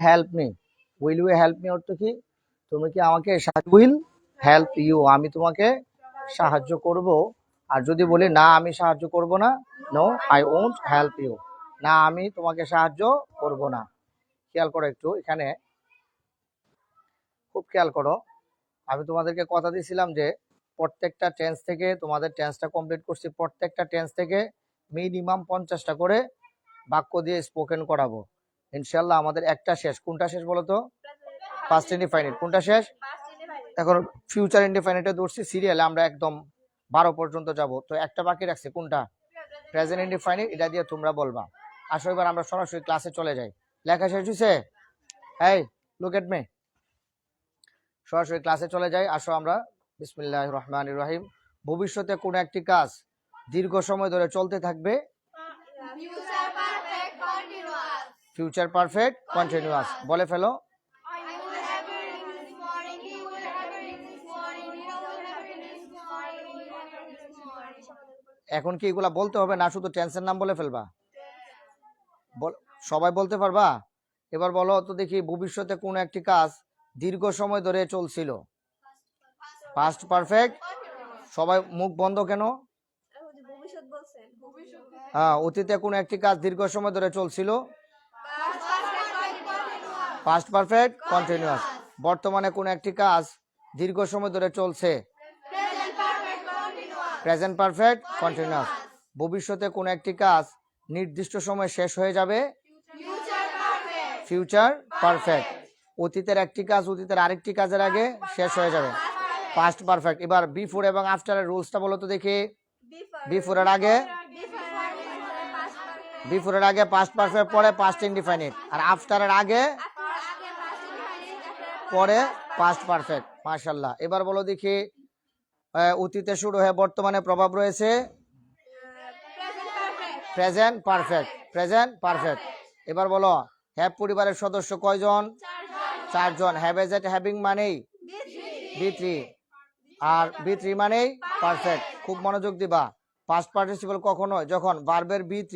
Help me, will you help me অর্থ কি? তুমি কি আমাকে সাহায্য, উইল হেল্প ইউ, আমি তোমাকে সাহায্য করব। আর যদি বলি না আমি সাহায্য করব না, no I won't help you, না আমি তোমাকে সাহায্য করব না। খেয়াল করো একটু এখানে, খুব খেয়াল করো। আমি তোমাদেরকে কথা দিয়েছিলাম যে প্রত্যেকটা টেন্স থেকে তোমাদের টেন্সটা কমপ্লিট করছি, প্রত্যেকটা টেন্স থেকে মিনিমাম 50টা করে বাক্য দিয়ে স্পোকেন করাবো ইনশাল্লাহ। আমাদের একটা শেষ, কোনটা শেষ বলো তো? Past indefinite. কোনটা শেষ? এখন ফিউচার ইনডিফাইনাইটে ধরছি সিরিয়ালে, আমরা একদম 12 পর্যন্ত যাব। তো একটা বাকি রাখছি, কোনটা? Present indefinite. এটা দিয়ে তোমরা বলবা। আসো এবার আমরা সরাসরি ক্লাসে চলে যাই। লেখা শেষ হয়েছে? এই লুক এট মি, সরাসরি ক্লাসে চলে যাই। আসো আমরা বিসমিল্লাহির রহমানির রহিম। ভবিষ্যতে কোন একটি কাজ দীর্ঘ সময় ধরে চলতে থাকবে? Future perfect continuous. বলে ফেলো। এখন কি এগুলা বলতে হবে না শুধু টেন্সের নাম বলে ফেলবা? সবাই বলতে পারবা? এবার বলো তো দেখি, ভবিষ্যতে কোন একটি কাজ দীর্ঘ সময় ধরে চলছিল? Past perfect. সবাই মুখ বন্ধ কেন? অতীতে কোন একটি কাজ দীর্ঘ সময় ধরে চলছিল? Past perfect continuous. বর্তমানে কোন একটি কাজ দীর্ঘ সময় ধরে চলছে? Present perfect continuous. ভবিষ্যতে কোন একটি কাজ নির্দিষ্ট সময় শেষ হয়ে যাবে? Future perfect. অতীতের একটি কাজ অতীতের আরেকটি কাজের আগে শেষ হয়ে যাবে, পাস্ট পারফেক্ট। এবার বিফোর এবং আফটারের রুলসটা বলো তো দেখি। বিফোরের আগে পাস্ট পারফেক্ট, পরে পাস্ট ইনডিফাইনিট, আর আফটারের আগে পরে পাস্ট পারফেক্ট। মাশাআল্লাহ। এবার বলো দেখি, অতীতে শুরু হয়ে বর্তমানে প্রভাব রয়েছে? Present perfect, present perfect. এবার বলো, হ্যাভ পরিবারের সদস্য কয়জন? 4 জন। হ্যাভ এজ এট হ্যাভিং মানেই B3, আর B3 মানেই পারফেক্ট। খুব মনোযোগ দিবা। পাস্ট পার্টিসিপল কখন হয়? যখন ভার্বের B3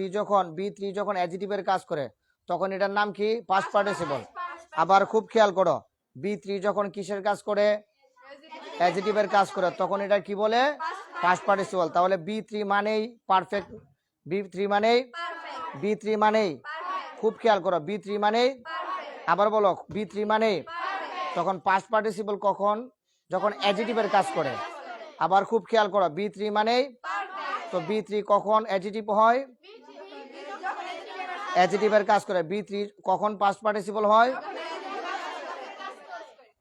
যখন অ্যাডজেক্টিভের কাজ করে, তখন এটার নাম কি? Past participle. আবার খুব খেয়াল করো, B3 যখন কিসের কাজ করে? অ্যাডজেক্টিভের কাজ করে, তখন এটা কি বলে? Past participle. তাহলে B3 মানেই পারফেক্ট, B3 মানেই খুব খেয়াল করো, B3 মানেই। আবার বলো, B3 মানেই। তখন পাস্ট পার্টিসিপল কখন? যখন অ্যাডজেক্টিভের কাজ করে। আবার খুব খেয়াল করো, B3 মানেই। তো B3 কখন অ্যাডজেক্টিভ হয়? অ্যাডজেক্টিভের কাজ করে। B3 কখন পাস্ট পার্টিসিপল হয়?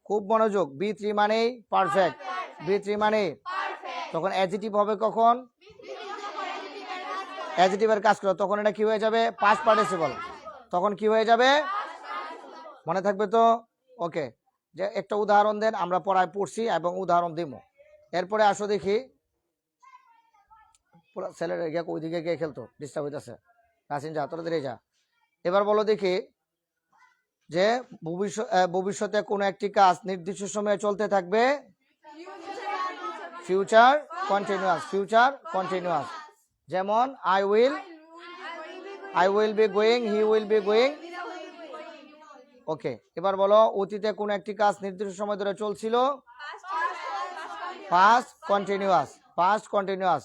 খুব মনোযোগ। B3 মানেই পারফেক্ট, B3 মানেই। তখন অ্যাডজেক্টিভ হবে কখন? অ্যাডজেক্টিভের কাজ করে, তখন এটা কি হয়ে যাবে? Past participle. তখন কি হয়ে যাবে? মনে থাকবে তো? ওকে, যে একটা উদাহরণ দেন, আমরা পড়ায় পড়ছি এবং উদাহরণ দিব। এরপরে আসো দেখি, ছেলেরা গিয়ে ওইদিকে গিয়ে খেলতো, ডিস্টার্ব হইতেছে। নাসিন যা, তোরা যা। এবার বলো দেখি যে ভবিষ্যতে কোনো একটি কাজ নির্দিষ্ট সময়ে চলতে থাকবে? Future continuous, future continuous. যেমন I will be going, he will be going. Okay, এবার বলো, অতীতে কোন একটি কাজ নির্দিষ্ট সময় ধরে চলছিল? Past continuous, past continuous.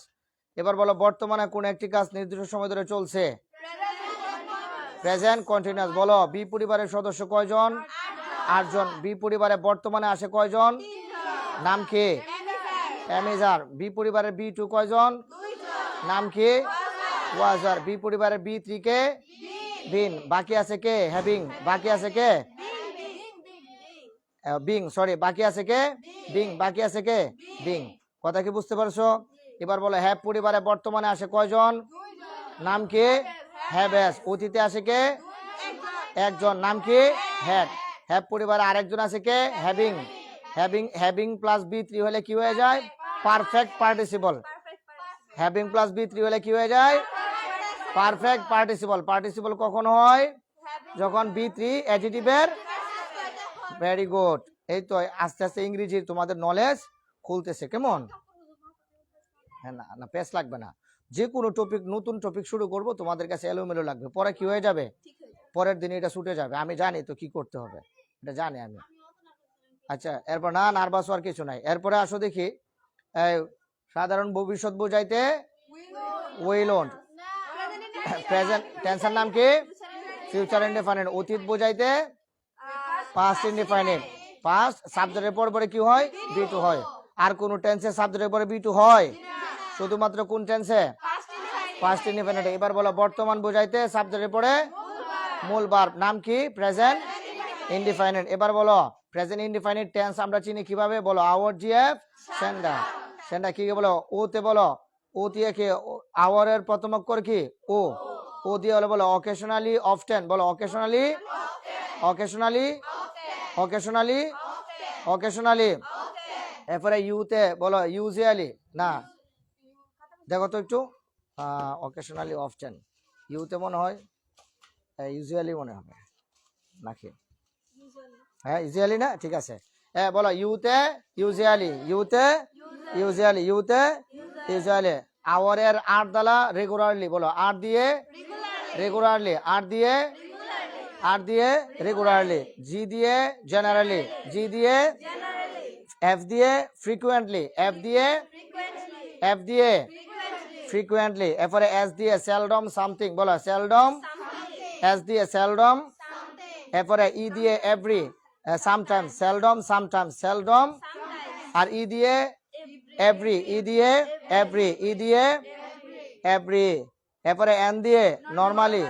এবার বলো, বর্তমানে কোন একটি কাজ নির্দিষ্ট সময় ধরে চলছে? Present continuous. বলো, বি পরিবারের সদস্য কয়জন? 8 জন। বি পরিবারে বর্তমানে আসে কয়জন? নাম কি? এমিজার। বি পরিবারের B2 কয়জন? নাম কি? ওয়াজার। বি পরিবারের B3 কে? বিন। বাকি আছে কে? হ্যাভিং। বাকি আছে কে? বিং, সরি, বাকি আছে কে? বিং। বাকি আছে কে? বিং। কথা কি বুঝতে পারছো? এবার বলো, হ্যাভ পরিবারে বর্তমানে আসে কয়জন? নাম কি? হ্যাভেস। অতীতে আসে কে? 1 জন। নাম কি? হ্যাড। হ্যাভ পরিবারে আরেকজন আছে কে? হ্যাভিং। হ্যাভিং প্লাস B3 হলে কি হয়ে যায়? Perfect participle. Having plus B3 হলে কি হয়ে যায়? Perfect participle. পার্টিসিপল কখন হয়? যখন B3 অ্যাডজেক্টিভের। Very good. এই তো আস্তে আস্তে ইংরেজির তোমাদের নলেজ খুলতেছে। কেমন? হ্যাঁ, না পেস লাগবে না। যে কোনো টপিক, নতুন টপিক শুরু করব, তোমাদের কাছে এলোমেলো লাগবে, পরে কি হয়ে যাবে? পরের দিন এটা ছুটে যাবে, আমি জানি তো কি করতে হবে, এটা জানি আমি। আচ্ছা, এরপর না নার্ভাস হওয়ার কিছু নাই। এরপরে আসো দেখি, সাধারণ ভবিষ্যৎ বোঝাইতে উইল ওন্ট। প্রেজেন্ট টেন্সের নাম কি? Future indefinite. অতীত বোঝাইতে পাস্ট ইনডেফিনিট। পাস্ট সাবজেক্টের পরে কি হয়? বি টু হয়। আর কোন টেন্সে সাবজেক্টের পরে বি টু হয়? শুধুমাত্র কোন টেন্সে? Past indefinite. এবার বলো বর্তমান বোঝাইতে সাবজেক্টের পরে মূল ভার্ব, নাম কি? Present indefinite. এবার বলো প্রেজেন্ট ইনডেফিনিট টেন্স আমরা চিনি কিভাবে? বলো আওয়ার জিএফ সেন্ডার। সেন্ডার কি বলো? ও তে বলো, ও দিয়ে কি? আওয়ার এর প্রথম অক্ষর কি? ও। ও দিয়ে হলো বলো অকেশনালি অফটেন। বলো অকেশনালি, অকেশনালি, অকেশনালি, অকেশনালি। এরপরে ইউতে বলো ইউজুয়ালি। না দেখো তো একটু, অকেশনালি অফটেন, ইউতে মনে হয় ইউজুয়ালি মনে হবে নাকি? হ্যাঁ ইউজুয়ালি না, ঠিক আছে। হ্যাঁ বলো ইউতে ইউজুয়ালি, ইউতে ইউজুয়ালি, ইউতে ইউজুয়ালি। আওয়ার এর আর দ্বারা রেগুলারলি। বলো আর দিয়ে রেগুলারলি, আর দিয়ে, আর দিয়ে রেগুলারলি। জি দিয়ে জেনারেলি, জি দিয়ে। এফ দিয়ে ফ্রিকুয়েন্টলি, এফ দিয়ে, এফ দিয়ে ফ্রিকুয়েন্টলি। এরপরে এস দিয়ে সেলডম সামথিং। বলো সেলডম, এস দিয়ে সেলডম। এরপরে ই দিয়ে every, sometimes, seldom sometimes, seldom. আর ই দিয়ে এভরি, ই দিয়ে এভরি, ই দিয়ে এভরি। এরপরে এন দিয়ে নরমালি,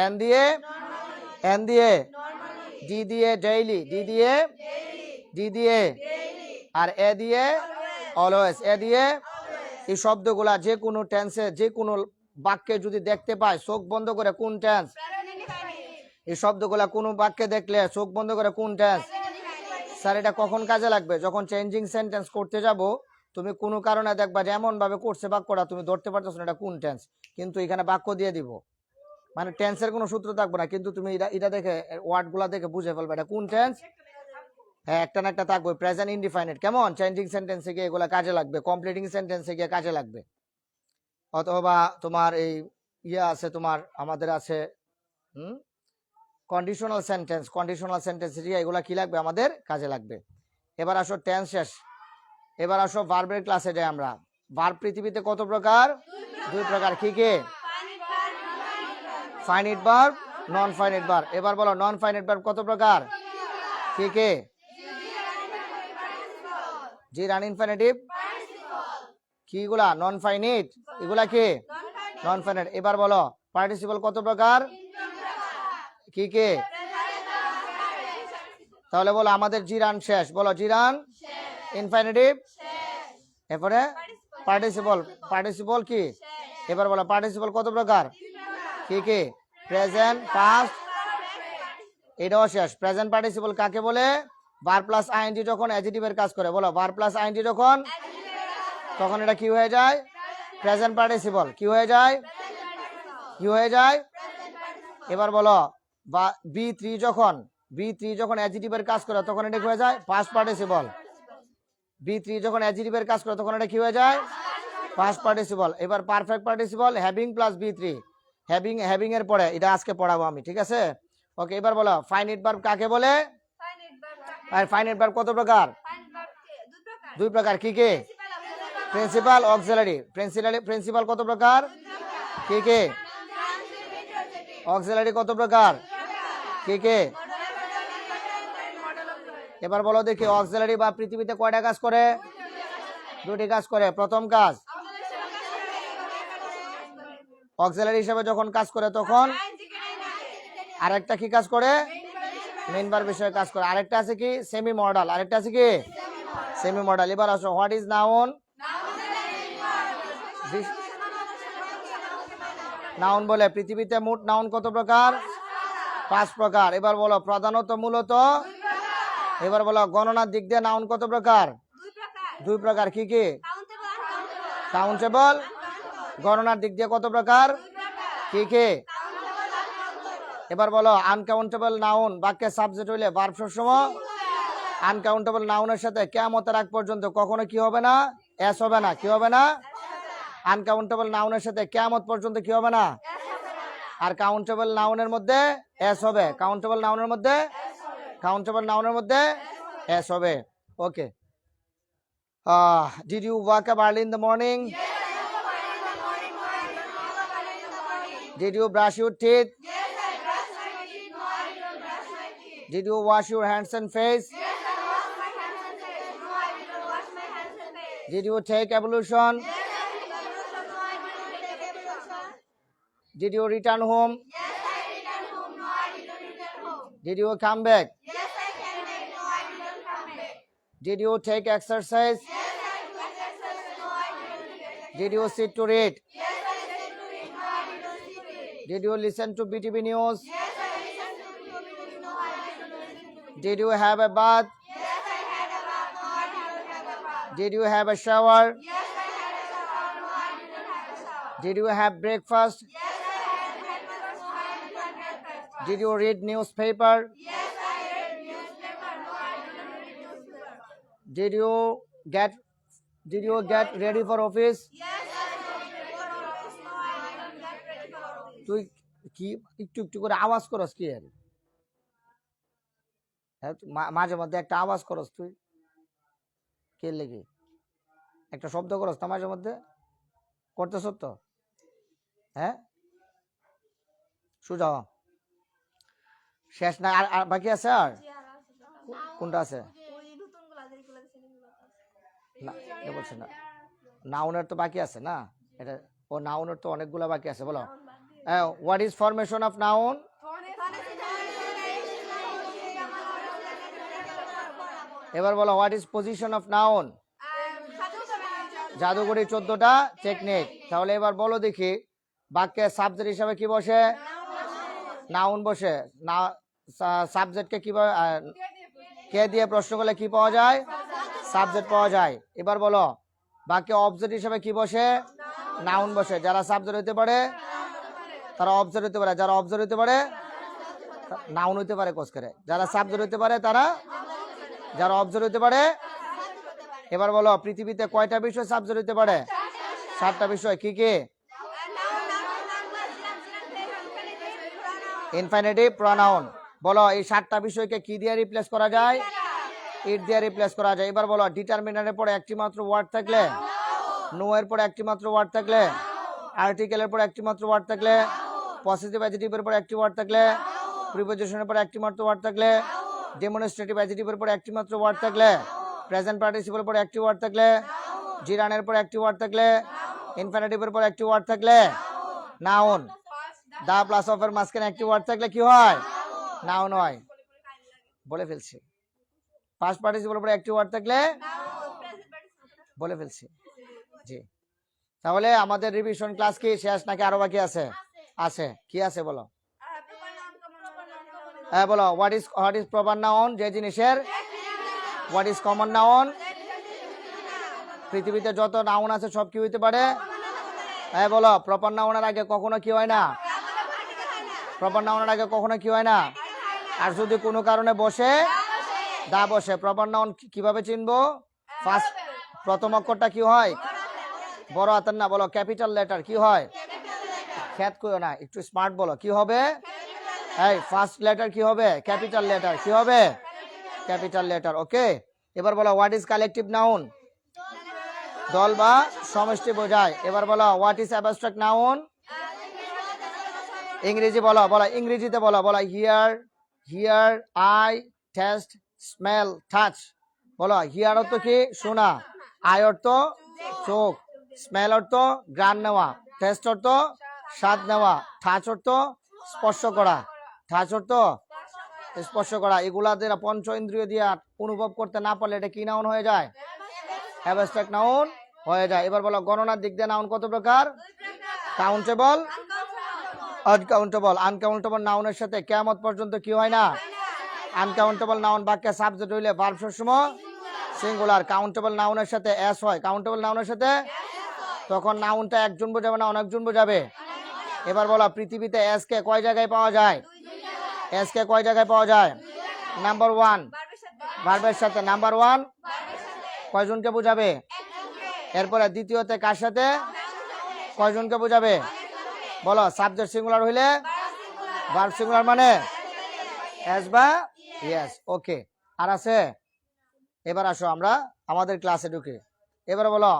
এন দিয়ে, এন দিয়ে। ডি দিয়ে ডেইলি, ডি দিয়ে, ডি দিয়ে। আর এ দিয়ে অলওয়েজ, এ দিয়ে। এই শব্দগুলা যে কোনো টেন্সে, যে কোনো বাক্যে যদি দেখতে পায় চোখ বন্ধ করে কোন টেন্স? এই শব্দগুলা কোনো বাক্যে দেখলে চোখ বন্ধ করে কোন টেন্স? স্যার এটা কখন কাজে লাগবে? যখন চেঞ্জিং সেন্টেন্স করতে যাব, তুমি কোনো কারণে দেখবা যে এমন ভাবে করছে বাক্যটা তুমি ধরতে পারতেছো না এটা কোন টেন্স, কিন্তু এখানে বাক্য দিয়ে দিব, মানে টেন্সের কোনো সূত্র থাকবে না, কিন্তু তুমি এটা দেখে ওয়ার্ডগুলা দেখে বুঝে ফেলবে এটা কোন টেন্স। হ্যাঁ একটা না একটা থাকবে। প্রেজেন্ট ইনডিফাইনাইট কেমন? চেঞ্জিং সেন্টেন্সে গিয়ে এগুলা কাজে লাগবে, কমপ্লিটিং সেন্টেন্সে গিয়ে কাজে লাগবে। অথবা তোমার এই ইয়ে আছে, তোমার আমাদের আছে কন্ডিশনাল সেন্টেন্স, কন্ডিশনাল সেন্টেন্স এগুলা কি লাগবে? আমাদের কাজে লাগবে। এবার আসো টেন্স শেষ, এবার আসো ভার্বের ক্লাসে যাই আমরা। ভার্ব পৃথিবীতে কত প্রকার? দুই প্রকার। কি কি? Finite verb, non finite verb. এবার বলো নন ফাইনিট ভার্ব কত প্রকার? কি কি? জি রান ইনফিনিটিভ। কি এগুলা? Non finite. এগুলা কি? Non finite. এবার বলো পার্টিসিপল কত প্রকার? কি কি? তাহলে বলো আমাদের জিরান শেষ। বলো জিরান ইনফিনিটিভ। এরপরে পার্টিসিপল, পার্টিসিপল কি? এবার বলো পার্টিসিপল কত প্রকার? কি কি? প্রেজেন্ট, পাস্ট, এটাও শেষ। প্রেজেন্ট পার্টিসিপল কাকে বলে? ভার্ব প্লাস আইএনজি যখন অ্যাডজেক্টিভের কাজ করে। বলো ভার্ব প্লাস আইএনজি যখন, তখন এটা কি হয়ে যায়? Present participle. কি হয়ে যায়? কি হয়ে যায়? এবার বলো বি থ্রি যখন, বি থ্রি যখন অ্যাডজেক্টিভের কাজ করে তখন এটা কি হয়ে যায়? Past participle. বি থ্রি যখন অ্যাডজেক্টিভের কাজ করে তখন এটা কি হয়ে যায়? Past participle. এবার perfect participle having plus B three, having, having এর পরে এটা আজকে পড়াবো আমি, ঠিক আছে? ওকে এবার বলো ফাইনিট ভার্ব কাকে বলে? আর ফাইনিট ভার্ব কত প্রকার? দুই প্রকার। কি কি? Principal, auxiliary. প্রিন্সিপাল কত প্রকার? কি কি? অক্সিলারি কত প্রকার? কি কি? এবার বলো দেখি অক্সিলারি বা পৃথিবীতে কয়টা কাজ করে? দুটি কাজ করে। প্রথম কাজ অক্সিলারি হিসেবে যখন কাজ করে তখন, আরেকটা কি কাজ করে? মেইন ভার্ব হিসেবে কাজ করে। আরেকটা আছে কি? Semi modal. আরেকটা আছে কি? Semi modal. এবার আসো হোয়াট ইজ নাউন? নাউন বলে পৃথিবীতে মোট নাউন কত প্রকার? 5 প্রকার। এবার বলো প্রধানত, মূলত। এবার বলো গণনার দিক দিয়ে নাউন কত প্রকার? 2 প্রকার। কি কি? কাউন্টেবল। গণনার দিক দিয়ে কত প্রকার? কি কি? এবার বলো আনকাউন্টেবল নাউন বাক্যের সাবজেক্ট হইলে ভার্ব সবসময় আনকাউন্টেবল নাউনের সাথে কিয়ামতের আগ পর্যন্ত কখনো কি হবে না? এস হবে না। কি হবে না? আনকাউন্টেবল নাউনের সাথে কিয়ামত পর্যন্ত কি হবে না? আর কাউন্টেবল নাউনের মধ্যে এস হবে, কাউন্টেবল নাউনের মধ্যে এস হবে। Okay, did you wake up early in the morning? Did you brush your teeth? Did you wash your hands and face? Did you take ablution? Did you return home? Yes, I returned home. No, I didn't return home. Did you come back? Yes, I came back. No, I didn't come back. Did you take exercise? Yes, I took exercise. No, I didn't take exercise. Did you sit to read? Yes, I said to read. No, I didn't sit to read. Did you listen to BTV News? Yes, I listened to BTV. No, I didn't listen to BTV. Did you have a bath? Yes, I had a bath. No, I didn't have a bath. Did you have a shower? Yes, I had a shower. No, I didn't have a shower. Did you have breakfast? Yes, I had breakfast. No, I didn't have breakfast. Did you read newspaper? Yes, I read newspaper. No, I didn't read newspaper. Did you get ready for office? Yes, I got ready for office. No, I didn't get ready for office. তুই কি একটু একটু করে আওয়াজ করস কি আর? হ্যাঁ, মাঝে মধ্যে একটা আওয়াজ করস তুই, কে লেগে একটা শব্দ করস না মাঝে মধ্যে, করতেছ তো? হ্যাঁ, সোজা হ। শেষ না, আর বাকি আছে? আর কোনটা আছে? না, এ বলছে না, নাউনের তো বাকি আছে না, এটা ও নাউনের তো অনেকগুলা বাকি আছে। বলো, what is formation of noun? এবার বলো, what is position of noun? জাদুঘরি 14টা টেকনিক। তাহলে এবার বলো দেখি, বাক্যে সাবজেক্ট হিসাবে কি বসে? নাউন বসে। না, সাবজেক্টকে কিভাবে, কে দিয়ে প্রশ্ন করলে কি পাওয়া যায়? সাবজেক্ট পাওয়া যায়। এবার বলো, বাক্যে অবজেক্ট হিসাবে কি বসে? নাউন বসে। যারা সাবজেক্ট হইতে পারে তারা অবজেক্ট হইতে পারে, যারা অবজেক্ট হইতে পারে নাউন হইতে পারে কোস করে, যারা সাবজেক্ট হইতে পারে তারা, যারা অবজেক্ট হইতে পারে। এবার বলো, পৃথিবীতে কয়টা বিষয় সাবজেক্ট হইতে পারে? 7টা বিষয়। কি কি? Infinitive, pronoun. বলো, এই 7টা বিষয়কে কি দিয়ে রিপ্লেস করা যায়? ইট দিয়ে রিপ্লেস করা যায়। এবার বলো, ডিটারমিনারের পরে একটি মাত্র ওয়ার্ড থাকলে, নো এর পরে একটি মাত্র ওয়ার্ড থাকলে, আর্টিকেলের পরে একটি মাত্র ওয়ার্ড থাকলে, পজিটিভ অ্যাডজেক্টিভের পরে একটি ওয়ার্ড থাকলে, প্রিপোজিশনের পরে একটি মাত্র ওয়ার্ড থাকলে, ডেমনস্ট্রেটিভ অ্যাডজেক্টিভের পরে একটি মাত্র ওয়ার্ড থাকলে, প্রেজেন্ট পার্টিসিপের পরে একটি ওয়ার্ড থাকলে, জিরানের পরে একটি ওয়ার্ড থাকলে, ইনফিনিটিভের পরে একটি ওয়ার্ড থাকলে নাউন। দা প্লাস অফ এর মাঝখানে একটি ওয়ার্ড থাকলে কি হয়? নাউন হয়। বলে ফেলছি। পাস্ট পার্টিসিপের পরে একটি ওয়ার্ড থাকলে বলে ফেলছি। জি, তাহলে আমাদের রিভিশন ক্লাস কি শেষ নাকি আরো বাকি আছে? আছে। কি আছে বলো? হ্যাঁ বলো, হোয়াট ইজ প্রপার নাউন? যে জিনিসের। What is common noun? পৃথিবীতে যত নাউন আছে সব কি হইতে পারে? হ্যাঁ বলো, প্রপার নাউনের আগে কখনো কি হয় না? প্রপার নাউনের আগে কখনো কি হয় না? আর যদি কোনো কারণে বসে, দা বসে। প্রপার নাউন কিভাবে চিনবো? ফার্স্ট প্রথম অক্ষরটা কি হয়? বড় হাতের না, বলো ক্যাপিটাল লেটার। কি হয়? খ্যাত কইও না, একটু স্মার্ট বলো। কি হবে? এই ফার্স্ট লেটার কি হবে? Capital letter. কি হবে? Capital letter. ওকে, এবার বলো, হোয়াট ইজ কালেকটিভ নাউন? দল বা সমষ্টি বোঝায়। এবার বলো, হোয়াট ইজ অ্যাবস্ট্রাক্ট নাউন? ইংরেজি বলো, বলো ইংরেজিতে বলো। বলো here, I, test, smell, touch. বলো, হিয়ার অর্থ কি? শোনা। আই অর্থ চোখ। স্মেল অর্থ ঘ্রাণ নেওয়া। টেস্ট অর্থ স্বাদ নেওয়া। টাচ অর্থ স্পর্শ করা। টাচ অর্থ স্পর্শ করা। এগুলা যারা পঞ্চ ইন্দ্রিয় দিয়ে অনুভব করতে না পারলে এটা কি নাউন হয়ে যায়? অ্যাবস্ট্রাক্ট নাউন হয়ে যায়। এবার বলো, গণনার দিক দিয়ে নাউন কত প্রকার? Countable, uncountable. আনকাউন্টেবল নাউনের সাথে কিয়ামত পর্যন্ত কি হয় না? আনকাউন্টেবল নাউন বাক্যে সাবজেক্ট হইলে ভার্ব সবসময় সিঙ্গুলার। কাউন্টেবল নাউনের সাথে এস হয়। কাউন্টেবল নাউনের সাথে তখন নাউনটা একজন বোঝাবে না অনেকজন বোঝাবে। এবার বলো, পৃথিবীতে এস কে কয় জায়গায় পাওয়া যায়? এস কে কয় জায়গায় পাওয়া যায়? নাম্বার 1 ভার্বের সাথে। নাম্বার 1 কয়জনকে বোঝাবে? এরপরে দ্বিতীয়তে কার সাথে? কয়জনকে বোঝাবে? বলো সাবজেক্ট সিঙ্গুলার হইলে ভার্ব সিঙ্গুলার মানে এস বা ইয়েস। ওকে, আর আছে? এবার আসো আমরা আমাদের ক্লাসে ঢুকে। এবার বলো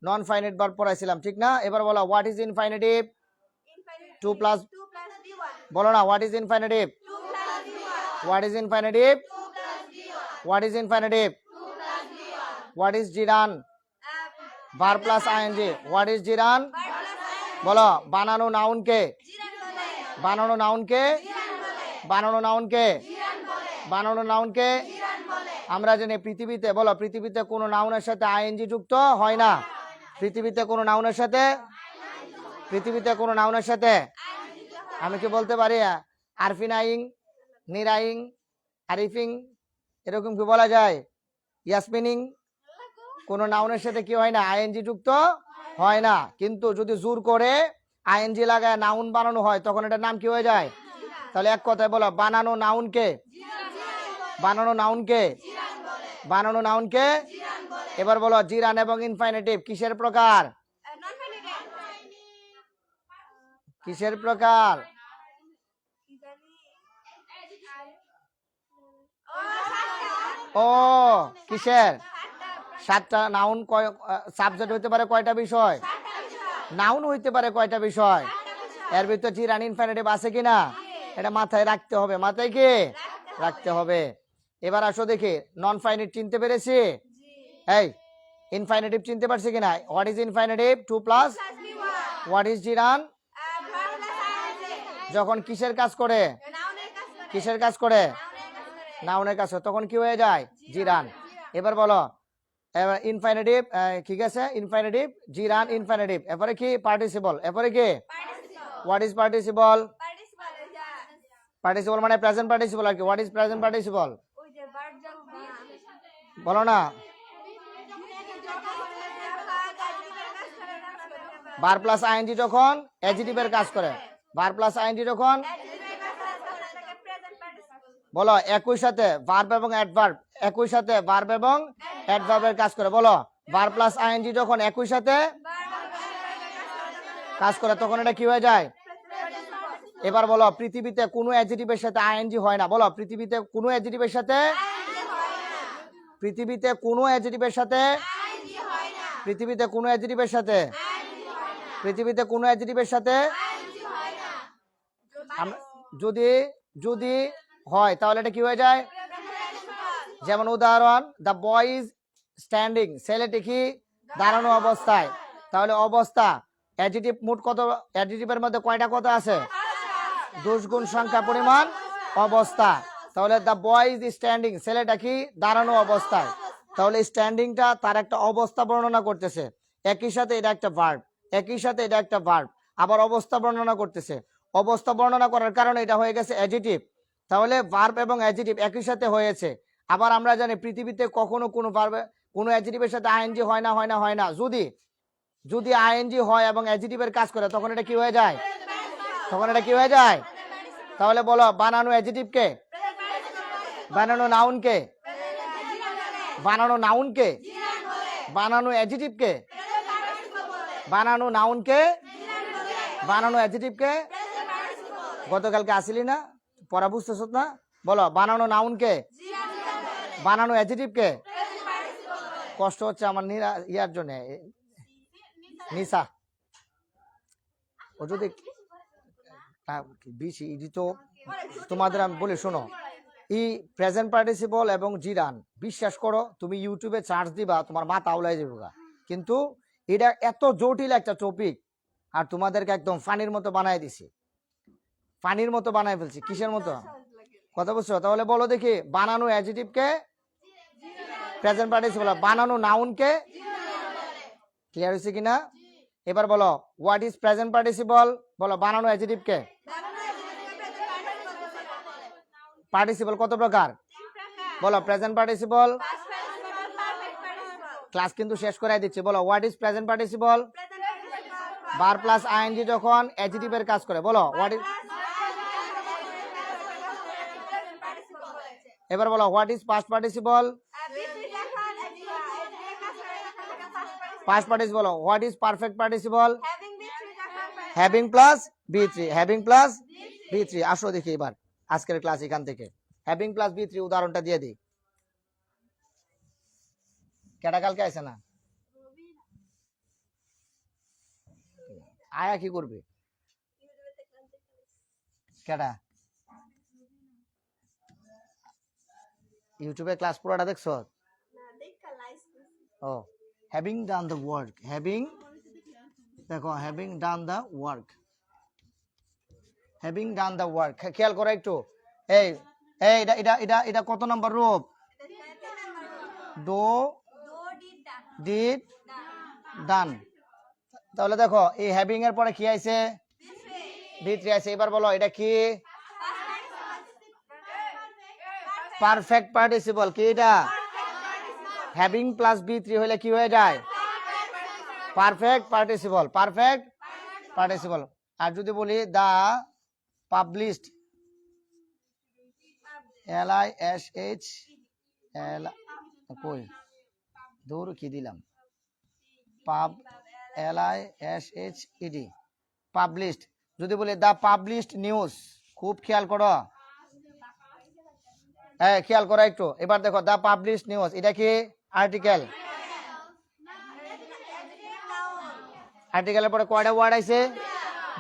নন ফাইনাইট ভার্ব পড়াইছিলাম ঠিক না? এবার বলো হোয়াট ইজ ইনফাইনিটিভ? 2 প্লাস বলো না, what is infinitive? What is infinitive? What is infinitive? What is gerund? Verb plus ING. What is gerund? বলো বানানো নাউন কে? বানানো নাউন কে? বানানো নাউন কে? বানানো নাউন কে? আমরা জানি পৃথিবীতে, বলো পৃথিবীতে কোনো নাউনের সাথে আইএনজি যুক্ত হয় না। পৃথিবীতে কোনো নাউনের সাথে, পৃথিবীতে কোনো নাউনের সাথে আমি কি বলতে পারি আরফিনাইং, নিরাইং, আরিফিং, এরকম কি বলা যায়? ইয়াসমিনিং, কোনো নাউনের সাথে কি হয় না? আইএনজি যুক্ত হয় না। কিন্তু যদি জোর করে আইএনজি লাগায় নাউন বানানো হয় তখন এটার নাম কি হয়ে যায়? তাহলে এক কথায় বলো বানানো নাউন কে? বানানো নাউন কে? বানানো নাউন কে? এবার বলো জিরান এবং ইনফাইনিটিভ কিসের প্রকার? কিসের প্রকার? ও কিসের? 7টা নাউন। সাবজেক্ট হইতে পারে কয়টা বিষয়? নাউন হইতে পারে কয়টা বিষয়? এর ভিতর জিরান ইনফাইনিটিভ আছে কিনা এটা মাথায় রাখতে হবে। মাথায় কি রাখতে হবে? এবার আসো দেখি নন ফাইনাইট চিনতে পেরেছি? এই ইনফাইনিটিভ চিনতে পারছি কিনা? What is infinitive? 2 plus. What is gerund? যখন কিসের কাজ করে? কিসের কাজ করে? নাউনের কাজ করে, তখন কি হয়ে যায়? জিরান। এবার বলো এবার ইনফাইনিটিভ, ঠিক আছে ইনফাইনিটিভ জিরান ইনফাইনিটিভ, এরপরে কি পার্টিসিপল, এরপরে কি হোয়াট ইজ পার্টিসিপল? পার্টিসিপল মানে প্রেজেন্ট পার্টিসিপল আর কি। What is present participle? বলো না। ভার্ব প্লাস আইএনজি যখন অ্যাডজেক্টিভের কাজ করে, ভার্ব প্লাস আইএনজি যখন বলো একই সাথে ভার্ব এবং অ্যাডভার্ব, একই সাথে ভার্ব এবং অ্যাডভার্বের কাজ করে। বলো ভার্ব প্লাস আইএনজি যখন একই সাথে কাজ করে তখন এটা কি হয়ে যায়? এবার বলো পৃথিবীতে কোনো অ্যাডজেক্টিভের সাথে আইএনজি হয় না। বলো পৃথিবীতে কোনো অ্যাডজেক্টিভের সাথে, পৃথিবীতে কোনো অ্যাডজেক্টিভের সাথে, পৃথিবীতে কোনো অ্যাডজেক্টিভের সাথে, পৃথিবীতে কোনো অ্যাডজেক্টিভের সাথে যদি যদি হয় তাহলে এটা কি হয়ে যায়? যেমন উদাহরণ দ্য বয় ইজ স্ট্যান্ডিং, ছেলেটি কি দাঁড়ানো অবস্থায়। তাহলে অবস্থা অ্যাডজেক্টিভ মোট কত? অ্যাডজেক্টিভের মধ্যে কয়টা কথা আছে? 2 গুণ সংখ্যা পরিমাণ অবস্থা। তাহলে দ্য বয় ইজ স্ট্যান্ডিং, ছেলেটা কি দাঁড়ানো অবস্থায়। তাহলে স্ট্যান্ডিংটা তার একটা অবস্থা বর্ণনা করতেছে, একই সাথে এটা একটা ভার্ব, একই সাথে এটা একটা ভার্ব, আবার অবস্থা বর্ণনা করতেছে। অবস্থা বর্ণনা করার কারণে এটা হয়ে গেছে অ্যাডজেক্টিভ। তাহলে ভার্ব এবং অ্যাডজেক্টিভ একই সাথে হয়েছে। আবার আমরা জানি পৃথিবীতে কখনো কোনো ভার্ব কোনো অ্যাডজেক্টিভের সাথে আইএনজি হয় না, হয় না, হয় না। যদি যদি আইএনজি হয় এবং অ্যাডজেক্টিভের কাজ করে তখন এটা কি হয়ে যায়? তখন এটা কি হয়ে যায়? তাহলে বলো বানানো অ্যাডজেক্টিভকে, বানানো নাউনকে, বানানো নাউনকে, বানানো অ্যাডজেক্টিভকে, বানানো নাউনকে, বানানো অ্যাডজেক্টিভকে। গতকালকে আসিলি না, পড়া বুঝতেছ না? বলো বানানো নাউনকে, বানানো অ্যাডজেক্টিভকে। কষ্ট হচ্ছে আমার ইয়ার জন্য, নিসা ও যদি বেশি তো তোমাদের আমি বলি শোনো, এই প্রেজেন্ট পার্টিসিপল এবং জিরান বিশ্বাস করো তুমি ইউটিউবে সার্চ দিবা তোমার মাথা উলাই যাবে। কিন্তু এটা এত জটিল একটা টপিক আর তোমাদেরকে একদম ফানির মতো বানাই দিছি, ফানির মতো বানাই ফেলছি। কিসের মতো? কথা বুঝছো? তাহলে বলো দেখি বানানো অ্যাডজেক্টিভকে প্রেজেন্ট পার্টিসিপল, বানানো নাউনকে। ক্লিয়ার হয়েছে কিনা? এবার বলো হোয়াট ইজ প্রেজেন্ট পার্টিসিপল? বলো বানানো অ্যাডজেক্টিভকে। পার্টিসিপল কত প্রকার? বলো প্রেজেন্ট পার্টিসিপল। ক্লাস কিন্তু শেষ করে দিচ্ছি। বলো what is present participle? Verb plus ING যখন অ্যাডজেক্টিভের কাজ করে। বলো হোয়াট ইজ। এবার বলো what is past participle? Past participle. What is perfect participle? Having plus B3, having plus B3। আসো দেখি এবার আজকের ক্লাস এখান থেকে হ্যাভিং প্লাস B3 উদাহরণটা দিয়ে দিই। কেটা কালকে আছে না? আয়া কি করবে? কেটা ইউটিউবে ক্লাস পুরোটা দেখছো? ও having done the work, having দেখো having done the work, having done the work. খেয়াল করো একটু, এই এই এটা এটা এটা এটা কত নম্বর রূপ? Do did done. তাহলে দেখো এই হ্যাভিং এর পরে কি আইছে? B3 আছে। এবার বলো এটা কি? Perfect participle. কি এটা? হ্যাভিং প্লাস B3 হলে কি হয়ে যায়? Perfect participle, perfect participle. আর যদি বলি দা পাবলিশড, LISH কই দূর কি দিলাম, পাব LISHED পাবলিশড। যদি বলি দা পাবলিশড নিউজ, খুব খেয়াল করো, হ্যাঁ খেয়াল করো একটু। এবার দেখো দা পাবলিশড নিউজ, এটা কি? আর্টিকেল। আর্টিকেলের পরে কয়টা ওয়ার্ড আছে?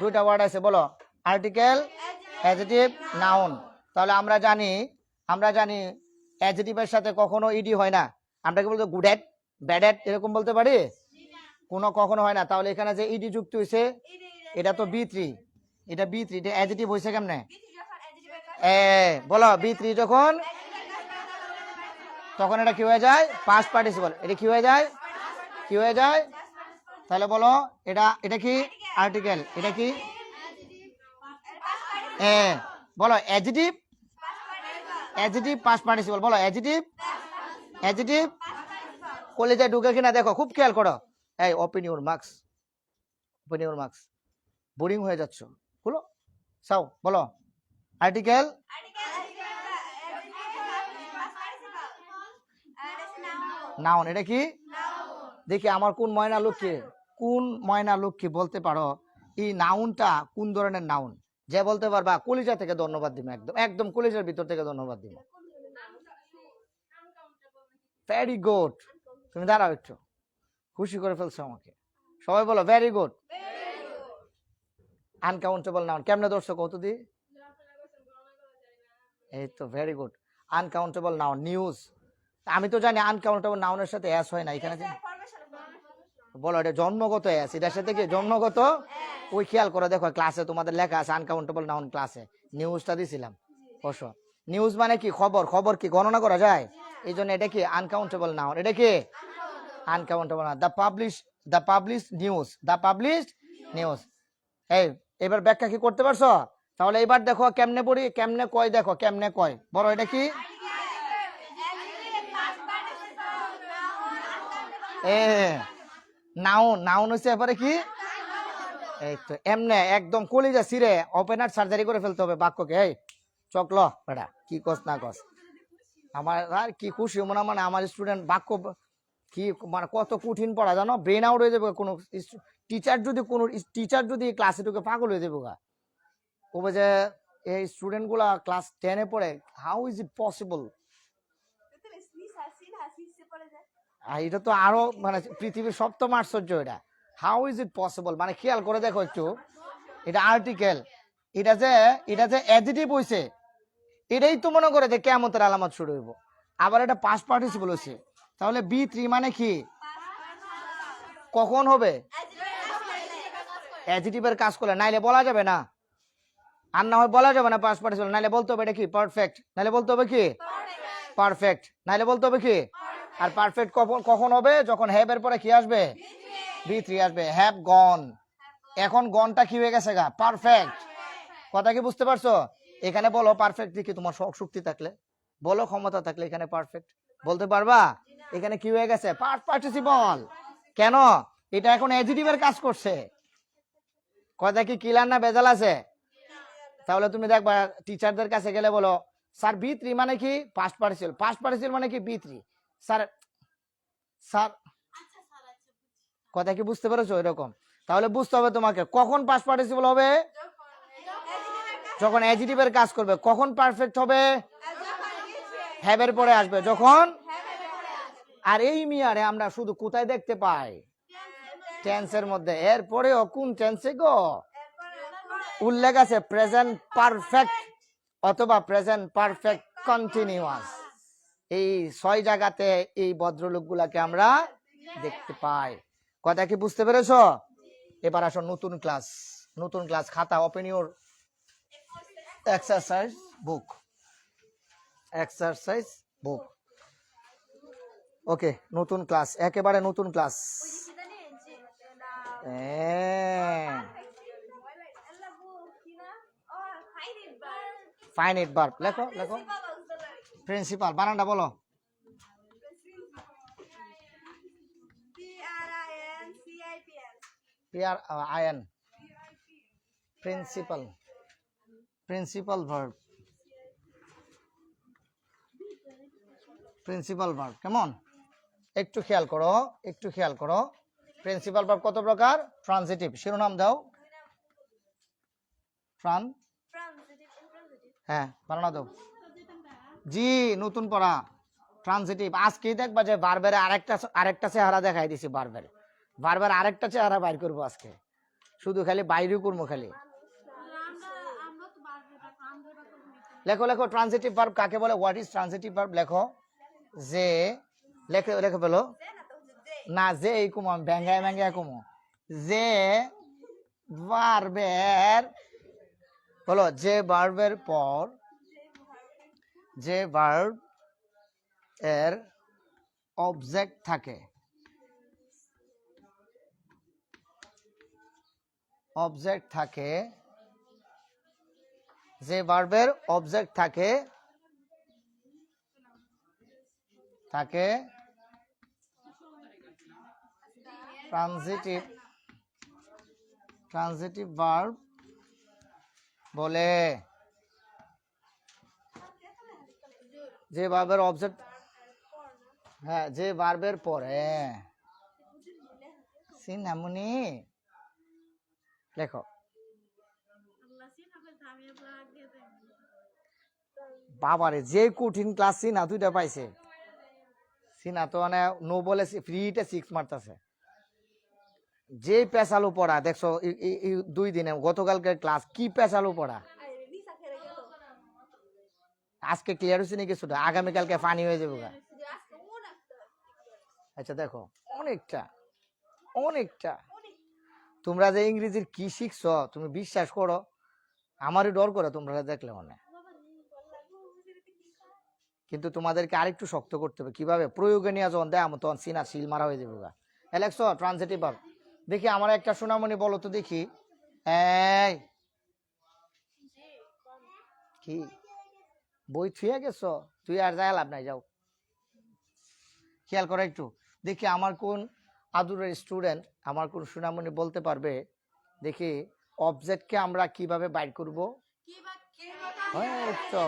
দুইটা ওয়ার্ড আছে। বলো আর্টিকেল, অ্যাডজেক্টিভ, নাউন। তাহলে আমরা জানি অ্যাডজেক্টিভের সাথে কখনো ইডি হয় না। আমরা কি বলতে গুড এট, ব্যাড এট এরকম বলতে পারি? কখনো হয় না। তাহলে এখানে যে ইডি যুক্ত হয়েছে এটা তো B3, এটা B3, এটা অ্যাডজেক্টিভ হয়েছে কেমনে? বলো B3 যখন, তখন এটা কি হয়ে যায়? Past participle. এটা কি হয়ে যায়? কি হয়ে যায়? তাহলে বলো এটা কি? আর্টিকেল। এটা কি? বলো অ্যাডজেক্টিভ, অ্যাডজেক্টিভ পাস্ট পার্টিসিপল। বলো অ্যাডজেক্টিভ, অ্যাডজেক্টিভ কলেজে ঢুকে কিনা দেখো, খুব খেয়াল করো। এই open your marks, open your marks. Boring হয়ে যাচ্ছ, বলো সাও। বলো আর্টিকেল, নাউন। এটা কি? দেখি আমার কোন ময়না লক্ষ্মী বলতে পারো এই নাউনটা কোন ধরনের নাউন? যে বলতে পারবা কলিজা থেকে ধন্যবাদ দিব, একদম একদম কলিজার ভিতর থেকে ধন্যবাদ দিব। Very good. তুমি দাঁড়াও একটু, খুশি করে ফেলছো আমাকে। সবাই বলো ভেরি গুড। আনকাউন্টেবল নাউন কেমনে ধরছো কত দি? এই তো very good. Uncountable noun. News, আমি তো জানি আনকাউন্টেবল নাউনের সাথে এস হয় না এখানে। বলো এটা জন্মগত এস, এটার সাথে কি জন্মগত? ওই খেয়াল করে দেখো ক্লাসে তোমাদের লেখা আছে আনকাউন্টেবল নাউন ক্লাসে, নিউজটা দিছিলাম। বসো। নিউজ মানে কি? খবর। খবর কি গণনা করা যায়? এই জন্য এটা কি? Uncountable noun. এটা কি? Uncountable noun. The publish news, the publish news. এই এবার ব্যাখ্যা কি করতে পারছো? তাহলে এবার দেখো কেমনে পড়ি, কেমনে কয়, দেখো কেমনে কয়। বড় এটা কি? নাউন। নাউন হচ্ছে এবারে কি? এই তো এমনে একদম কলিজা ছিঁড়ে ওপেন হার্ট সার্জারি করে ফেলতে হবে বাক্যকে। এই চকল বেটা, কি কস না কস। আমার আর কি খুশি মনে মানে আমার স্টুডেন্ট বাক্য কি মানে কত কঠিন পড়া জানো, ব্রেন আউট হয়ে যাবে। কোনো টিচার যদি ক্লাসে ঢুকে পাগল হয়ে যাবো গা। কবে যে এই স্টুডেন্ট গুলা ক্লাস 10-এ পড়ে, হাউ ইজ ইট পসিবল? এটা তো আরো মানে পৃথিবীর সপ্তম আশ্চর্য এটা। হাউ ইজ ইট পসিবল মানে খেয়াল করে দেখো একটু। এটা আর্টিকেল, এটা যে অ্যাডজেক্টিভ হইছে, এটাই তো মনে করে যে কিয়ামতের আলামত শুরু হইব। আবার এটা পাস্ট পার্টিসিপল হইছে। তাহলে B3 মানে কি? কখন হবে? অ্যাডজেক্টিভের কাজ করলে, নাইলে বলা যাবে না। আর না হয় বলা যাবে না পাস্ট পার্টিসিপল, নাইলে বলতে হবে এটা কি? পারফেক্ট। নাইলে বলতে হবে কি? পারফেক্ট। নাইলে বলতে হবে কি? আর পারফেক্ট কখন হবে? যখন হ্যাভ এর পরে কি আসবে? B3 আসবে। হ্যাভ গন, এখন গনটা কি হয়ে গেছে গা? পারফেক্ট। কথা কি বুঝতে পারছো? এখানে বলো পারফেক্ট কি? তোমার শক্তি থাকলে বলো, ক্ষমতা থাকলে এখানে পারফেক্ট বলতে পারবা? এখানে কি হয়ে গেছে? Past participle. কেন? এটা এখন অ্যাডজেক্টিভের কাজ করছে। কথা কি ক্লিয়ার না ভেজাল আছে? তাহলে তুমি দেখবা টিচারদের কাছে গেলে বলো স্যার B3 মানে কি? Past participle. পাস্ট পার্টিসিপল মানে কি? B3। স্যার স্যার কথা কি বুঝতে পেরেছো? এরকম। তাহলে বুঝতে হবে তোমাকে কখন পাস্ট পার্টিসিপল হবে, যখন অ্যাডজেক্টিভের কাজ করবে। কখন পারফেক্ট হবে, হ্যাভের পরে আসবে যখন। আর এই মিয়ারে আমরা শুধু কোথায় দেখতে পাই, টেন্সের মধ্যে। এরপরেও কোন টেন্সে গো উল্লেখ আছে, প্রেজেন্ট পারফেক্ট অথবা প্রেজেন্ট পারফেক্ট কন্টিনিউয়াস। এই 6 জায়গাতে এই ভদ্রলোকগুলাকে আমরা দেখতে পাই। কথা কি বুঝতে পেরেছো? এবার আসো নতুন ক্লাস। নতুন ক্লাস খাতা, open your exercise book. Exercise book. Okay, নতুন ক্লাস, একেবারে নতুন ক্লাস। ফাইনাইট ভার্ব লেখো, লেখো। প্রিন্সিপাল বানানটা বলো। PRIN, principal, principal verb, principal verb. কেমন? একটু খেয়াল করো, একটু খেয়াল করো। প্রিন্সিপাল ভার্ব কত প্রকার? ট্রানজিটিভ। শিরোনাম দাও। হ্যাঁ, বানানো দাও। জি, নতুন পড়া ট্রানজিটিভ। আজকেই দেখবা যে ভার্বের আরেকটা চেহারা দেখাই দিছি। ভার্বের আরেকটা চেহারা বাইর করবো আজকে। শুধু খালি বাইরে করবো খালি। লেখো, লেখো। ট্রানজিটিভ ভার্ব কাকে বলে? What is transitive verb? লেখো। যে, লেখো, লেখো বলো। না, যে এই কুমো ব্যাঙ্গায় ব্যাঙ্গায় কুমো। যে ভার্বের, বলো, যে ভার্বের পর, যে ভার্ব এর অবজেক্ট থাকে, অবজেক্ট থাকে, যে ভার্বের অবজেক্ট থাকে, তাকে ট্রানজিটিভ ভার্ব বলে। যে ভার্বের অবজেক্ট, হ্যাঁ, যে ভার্বের পরে। সিনামুনি লেখো। বাবারে, যে কঠিন ক্লাস সিনা দুইটা পাইছে। সিনা তো মানে নো বলে ফ্রিতে 6 মারতেছে। যে পেশালু পড়া দেখছো 2 দিনে, গতকালকে ক্লাস কি পেশালু পড়া। আজকে ক্লিয়ার হয়েছে নাকি কিছুটা? আগামীকালকে ফানি হয়ে যাবে। আচ্ছা দেখো, অনেকটা অনেকটা। তোমরা যে ইংরেজির কি শিখছো, তুমি বিশ্বাস করো আমারই ডর করে তোমরা দেখলে মনে। কিন্তু তোমাদেরকে আরেকটু শক্ত করতে হবে। কিভাবে? প্রয়োগে নিয়ে যখন দেয় তখন সিনা সিল মারা হয়ে যাবে। এলেক্সো ট্রানজিটিভ ভার্ব। দেখি আমার একটা সোনামণি বলো তো দেখি। এই কি বই থুয়ে গেছো? তুই আর যাই লাভ নাই, যাও। খেয়াল করো একটু দেখি আমার কোন আদুরের স্টুডেন্ট, আমার কোন সোনামণি বলতে পারবে দেখি অবজেক্টকে আমরা কিভাবে বাইর করব। তো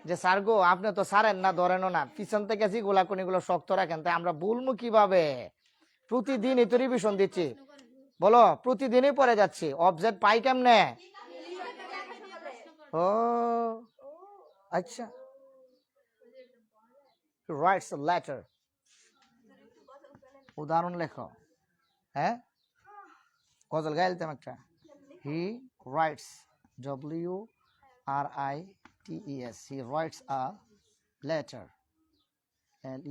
যে স্যার গো, আপনি তো সারেন না, ধরেনও না, পিছন থেকে যেগুলা কোনগুলো শক্ত রাখেন, তাই আমরা বলবো কিভাবে? প্রতিদিনই তো রিভিশন দিচ্ছি। বলো, প্রতিদিনই পড়ে যাচ্ছি। অবজেক্ট পাই কেমনে? ও আচ্ছা, রাইটস আ লেটার। উদাহরণ লেখো। হ্যাঁ, গজল গাইলতাম একটা। He writes, WRITES, he writes a letter, LETT।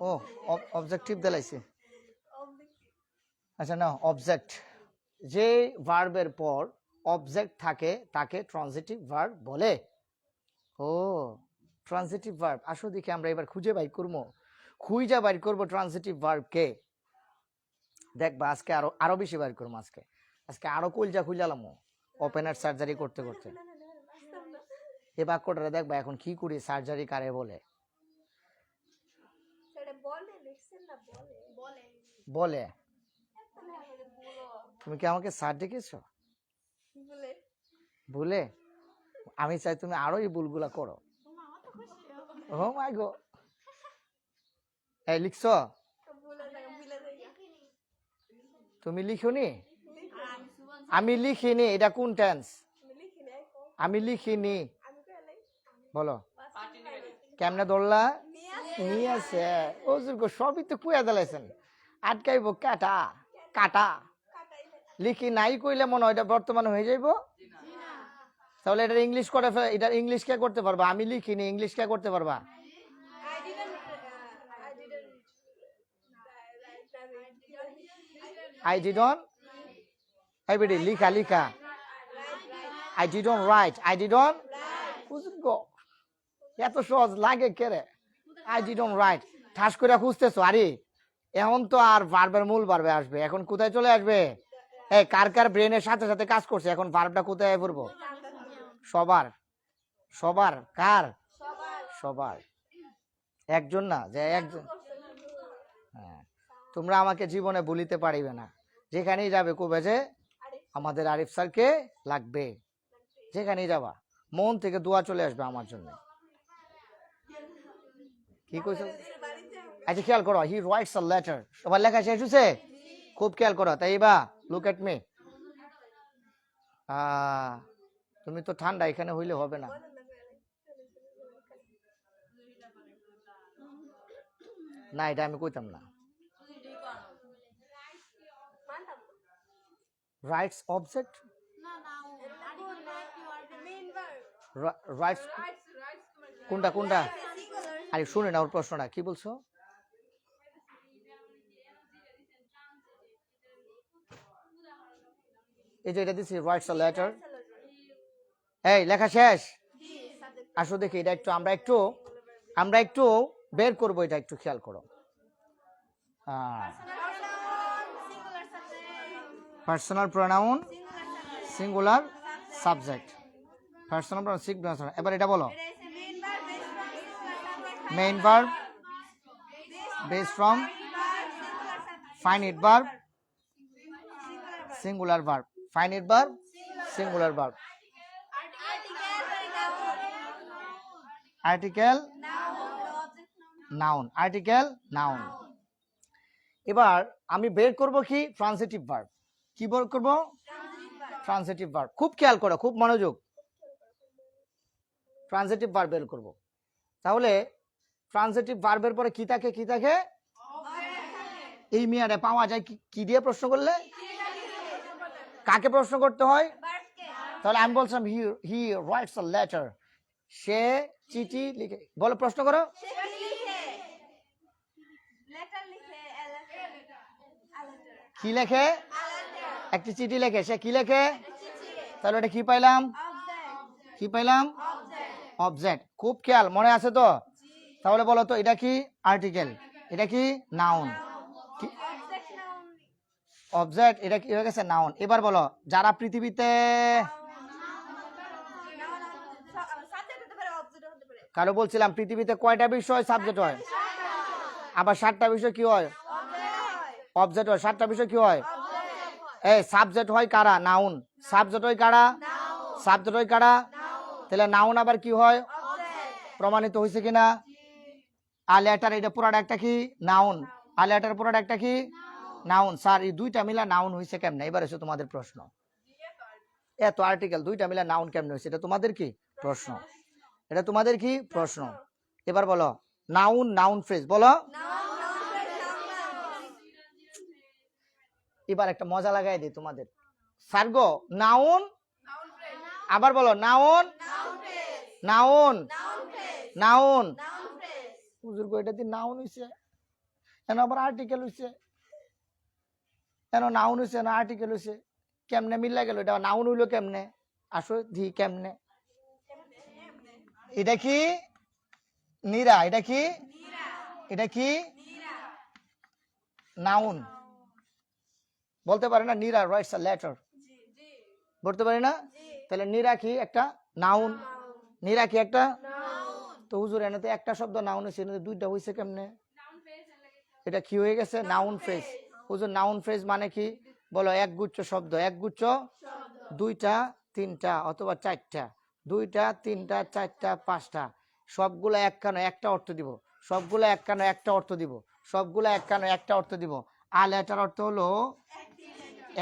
ও অবজেক্টিভ দিলাইছে। আচ্ছা না, অবজেক্ট, যে ভার্বের পর অবজেক্ট থাকে তাকে ট্রানজিটিভ ভার্ব বলে। ও ট্রানজিটিভ ভার্ব। আসো দেখি আমরা এবার খুঁজে বাইর করবো, খুঁজে বাইর করবো ট্রানজিটিভ ভার্বকে। দেখবা আজকে আরো বেশি বাইর করবো। আজকে আরো কলজা খুঁজালাম ওপেনার সার্জারি করতে করতে। এ বাক্যটা দেখবা এখন কি করি, সার্জারি কারে বলে। বলে। তুমি কি আমাকে স্যার ডেকেছো? ভুলে? আমি চাই তুমি আরো এই ভুলগুলা করো। ও মাই গড। এই লিখছো? ভুলে যাই তুমি লিখোনি? আমি লিখিনি। এটা কোন টেন্স? লিখি নাই আমি লিখিনি। আমি কইলাই বলো কেমনে ধরলা? নিয়ে নিয়ে আছে। হুজুর গো সবই তো কুয়া দিলাইছেন। আটকাইবো কাটা কাটা। লিখি নাই কইলে মনে হয় এটা বর্তমান হয়ে যাইবো। তাহলে এটা ইংলিশ করে এটা ইংলিশ কে করতে পারবা? আমি লিখিনি, ইংলিশ কে করতে পারবা? I didn't. Everybody, লিখা লিখা। I didn't write. I didn't. হুজুর গো এত সহজ লাগে কেরে? I didn't write. ঠাস করে খুঁজতেছো। আরে এখন তো আর ভার্বের মূল ভার্বে আসবে। এখন কোথায় চলে আসবে? এই কার কার ব্রেনের সাথে সাথে কাজ করছে? এখন ভার্বটা কোথায় পড়বো? সবার। সবার কার? সবার। একজন না, যে একজন। হ্যাঁ, তোমরা আমাকে জীবনে ভুলিতে পারিবে না। যেখানেই যাবে কবে যে আমাদের আরিফ স্যারকে লাগবে। যেখানেই যাবা মন থেকে দোয়া চলে আসবে আমার জন্য। কি কইছো? আচ্ছা খেয়াল করো, হি রাইটস আ লেটার। সবার লেখা শেষ হয়েছে? খুব খেয়াল করো। তাই বা লুক এট মি। তুমি তো ঠান্ডা, এখানে হইলে হবে না। না এটা আমি কইতাম না। রাইটস অবজেক্ট, রাইটস কোনটা কোনটা? আরে শুনে না ওর প্রশ্নটা কি বলছো? এই যে এটা দিছি রাইটস আ লেটার। এই লেখা শেষ? আসো দেখি এটা একটু আমরা একটু বের করবো। এটা একটু খেয়াল করো। Personal pronoun singular subject. Personal pronoun singular. এবার এটা বলো। Main verb base form finite verb singular verb. Finite verb singular verb. Article noun. Article noun. এবার আমি বের করব কি? Transitive verb. কি বের করব? Transitive verb. খুব খেয়াল করো, খুব মনোযোগ। ট্রান্সিটিভ ভার্ব বের করব। তাহলে ট্রান্সিটিভ ভার্বের পরে কি থাকে? কি থাকে? এই মিয়ারে পাওয়া যায় কি দিয়ে প্রশ্ন করলে? কাকে প্রশ্ন করতে হয়? তাহলে আমি বলছিলাম হি রাইটস আ লেটার। সে চিঠি লিখে। বলো প্রশ্ন করো। কি লেখে? একটি চিঠি লেখে। সে কি লেখে? তাহলে এটা কি পাইলাম? কি পাইলাম? অবজেক্ট। খুব খেয়াল, মনে আছে তো? তাহলে বলো তো এটা কি? আর্টিকেল। এটা কি? নাউন। অবজেক্ট। এটা কি হয়ে গেছে? নাউন। এবার বলো যারা পৃথিবীতে, কারো বলছিলাম পৃথিবীতে কয়টা বিষয় সাবজেক্ট হয়? আবার 7টা বিষয় কি হয়? অবজেক্ট হয়। 7টা বিষয় কি হয়? এই সাবজেক্ট হয় কারা? নাউন। সাবজেক্ট হয় কারা? সাবজেক্ট হয় কারা? তাহলে নাউন আবার কি হয়? প্রমাণিত হয়েছে কিনা? আর লেটার এটা পুরাটা একটা কি? নাউন। আর লেটার পুরাটা একটা কি? নাউন। স্যার এই দুইটা মিলা নাউন হয়েছে কেমনে? এবার এসে তোমাদের প্রশ্ন। এত আর্টিকেল দুইটা মিলা নাউন কেমনে হয়েছে? এটা তোমাদের কি প্রশ্ন? এটা তোমাদের কি প্রশ্ন? এবার বলো নাউন নাউন ফ্রেজ। বলো। এবার একটা মজা লাগাই দিই তোমাদের। স্যার গো নাউন, আবার বলো নাউন নাউন নাউন। হুজুর গো এটা দিয়ে নাউন হইছে, কেন আবার আর্টিকেল হইছে? কেন নাউন হইছে না আর্টিকেল হইছে? কেমনে মিল্লা গেল? এটা নাউন হইলো কেমনে? আসো দি কেমনে? এটা কি? নীরা। এটা কি? এটা কি? নাউন। বলতে পারে না নীরা রাইটস আ লেটার? বলতে পারি না? তাহলে নীরা কি? একটা নাউন। নীরা কি? একটা। তো হুজুর এনে তো একটা শব্দ নাউন হয়েছে, এনে দুইটা হয়েছে কেমনে? এটা কি হয়ে গেছে? Noun phrase. হুজুর নাউন ফ্রেজ মানে কি? বলো একগুচ্ছ শব্দ। একগুচ্ছ দুইটা তিনটা অথবা চারটা। দুইটা তিনটা চারটা পাঁচটা। সবগুলো একখানে একটা অর্থ দিব। সবগুলো একখানে একটা অর্থ দিব। সবগুলা একটা অর্থ দিব। আ লেটার অর্থ হলো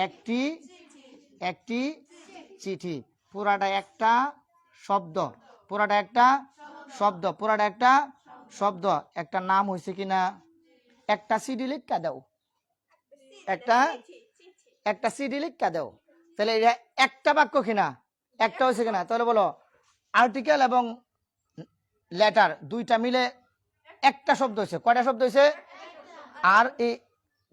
একটি একটি চিঠি। পুরাটা একটা শব্দ, পুরাটা একটা শব্দ, পুরাটা একটা শব্দ। একটা নাম হয়েছে কিনা? একটা সিডি লিখা দাও, একটা সিডি লিখা দাও। তাহলে এটা একটা বাক্য কিনা? একটা হয়েছে কিনা? তাহলে বলো আর্টিকেল এবং লেটার দুইটা মিলে একটা শব্দ হয়েছে। কয়টা শব্দ হয়েছে? আর এই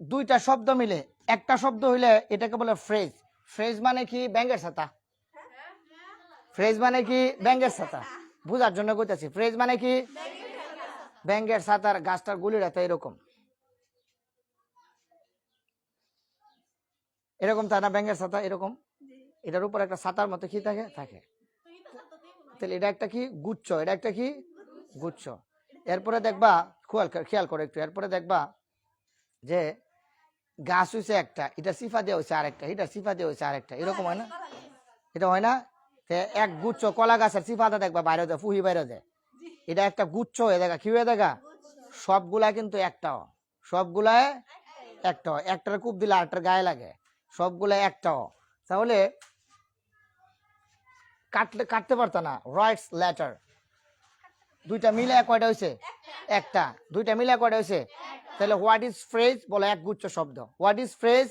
দুইটা শব্দ মিলে একটা শব্দ হইলে এটাকে বলে ফ্রেজ। ফ্রেজ মানে কি? ব্যাঙের ছাতা। ফ্রেজ মানে কি? ব্যাঙের ছাতা। বুঝার জন্য কইতাছি, ফ্রেজ মানে কি? ব্যাঙের ছাতার গাছটার গুলিটা এরকম এরকম তাই না? ব্যাঙের ছাতা এরকম, এটার উপর একটা ছাতার মতো কি থাকে থাকে। তাহলে এটা একটা কি? গুচ্ছ। এটা একটা কি? গুচ্ছ। এরপরে দেখবা, খেয়াল করো একটু, এরপরে দেখবা যে গাছ হয়েছে একটা, এটা সিফা দেওয়া হয়েছে আরেকটা, এটা সিফা দেওয়া হয়েছে আরেকটা, এরকম হয় না? এটা হয় না? এক গুচ্ছ কলা গাছের সিফাটা দেখবা বাইরে দেয়, ফুহি বাইরে দেয়। এটা একটা গুচ্ছ হয়ে দেখা, কি হয়ে দেখা? সবগুলা কিন্তু একটাও, সবগুলা একটাও। একটার কূপ দিলে আরেকটার গায়ে লাগে, সবগুলা একটাও। তাহলে কাটতে পারত না। রাইটস লেটার দুইটা মিলে কয়টা হয়েছে? একটা। দুইটা মিলে কয়টা হয়েছে? তাহলে হোয়াট ইজ ফ্রেজ? বলো এক গুচ্ছ শব্দ। What is phrase?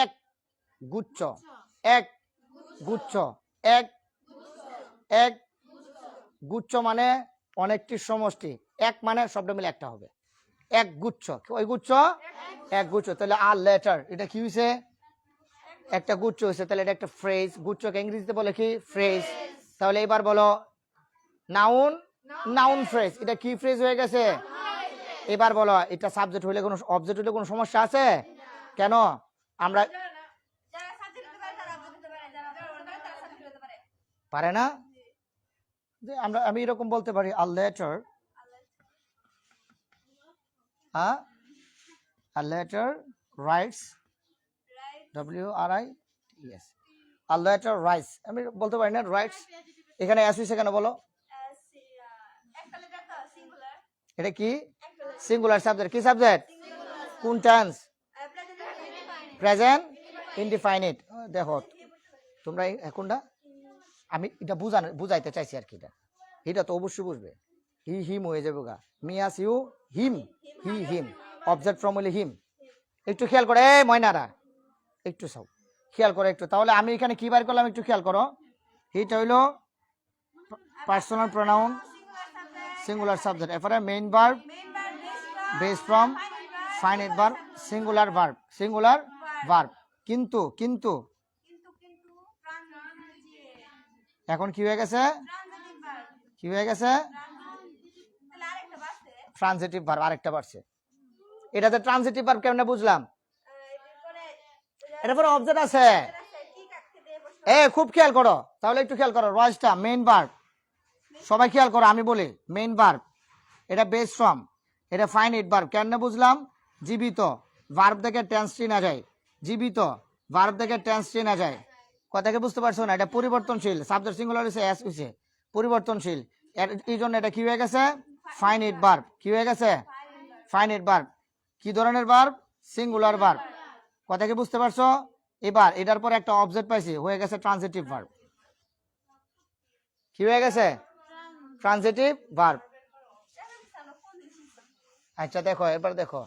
এক গুচ্ছ, এক গুচ্ছ, এক এক গুচ্ছ মানে অনেকটি সমষ্টি। এক মানে শব্দ মিলে একটা হবে। এক গুচ্ছ, ওই গুচ্ছ এক গুচ্ছ। তাহলে আর লেটার এটা কি হয়েছে? একটা গুচ্ছ হয়েছে। তাহলে এটা একটা ফ্রেজ। গুচ্ছকে ইংরেজিতে বলে কি? ফ্রেজ। তাহলে এবার বলো নাউন, নাউন ফ্রেজ। এটা কি ফ্রেজ হয়ে গেছে? এবার বলো এটা সাবজেক্ট হইলে কোনো, অবজেক্ট হইলে কোনো সমস্যা আছে? কেন? আমরা পারে না যে আমি এরকম বলতে পারি a letter, a letter writes, WRITES, a letter writes। আমি বলতে পারি না writes? এখানে এস হইছে কেন বলো? এটা কি? Singular subject. কি সাবজেক্ট? কোন টেন্স? Present indefinite. দেখো তোমরা এখনটা আমি এটা বুঝাইতে চাইছি আর কি। এটা তো অবশ্যই বুঝবে। হি হিম হয়ে যাবে গা। Me us you him, he him, object from হইলে হিম। একটু খেয়াল করে এই ময়নারা, একটু সব খেয়াল করো একটু। তাহলে আমি এখানে কি বার করলাম একটু খেয়াল করো। হিটা হইলো পার্সোনাল প্রোনাউন, সিঙ্গুলার সাবজেক্ট। এরপরে main verb, base form, finite verb, singular verb, singular verb. কিন্তু কিন্তু এখন কি হয়ে গেছে? কি হয়ে গেছে? ট্রানজিটিভ ভার্ব আরেকটা বাড়ছে। এটাতে ট্রানজিটিভ ভার্ব কেমনে বুঝলাম? এটার পরে অবজেক্ট আছে। খুব খেয়াল করো, তাহলে একটু খেয়াল করো। রয়েসটা মেইন ভার্ব, সবাই খেয়াল করো, আমি বলি মেইন ভার্ব, এটা বেস ফ্রম, এটা ফাইনাইট ভার্ব। কেন বুঝলাম? জীবিত ভার্ব থেকে টেন্স চেনা যায়, জীবিত ভার্ব থেকে টেন্স চেনা যায়। কথাকে বুঝতে পারছো না? এটা পরিবর্তনশীল। সাবজেক্ট সিঙ্গুলার হইছে, এস হইছে, পরিবর্তনশীল। এই জন্য এটা কি হয়ে গেছে? Finite verb. কি হয়ে গেছে? Finite verb. কি ধরনের ভার্ব? Singular verb. কথা কি বুঝতে পারছো? এবার এটার পর একটা অবজেক্ট পাইছি, হয়ে গেছে ট্রানজিটিভ ভার্ব। কি হয়ে গেছে? Transitive verb. আচ্ছা দেখো, এবার দেখো,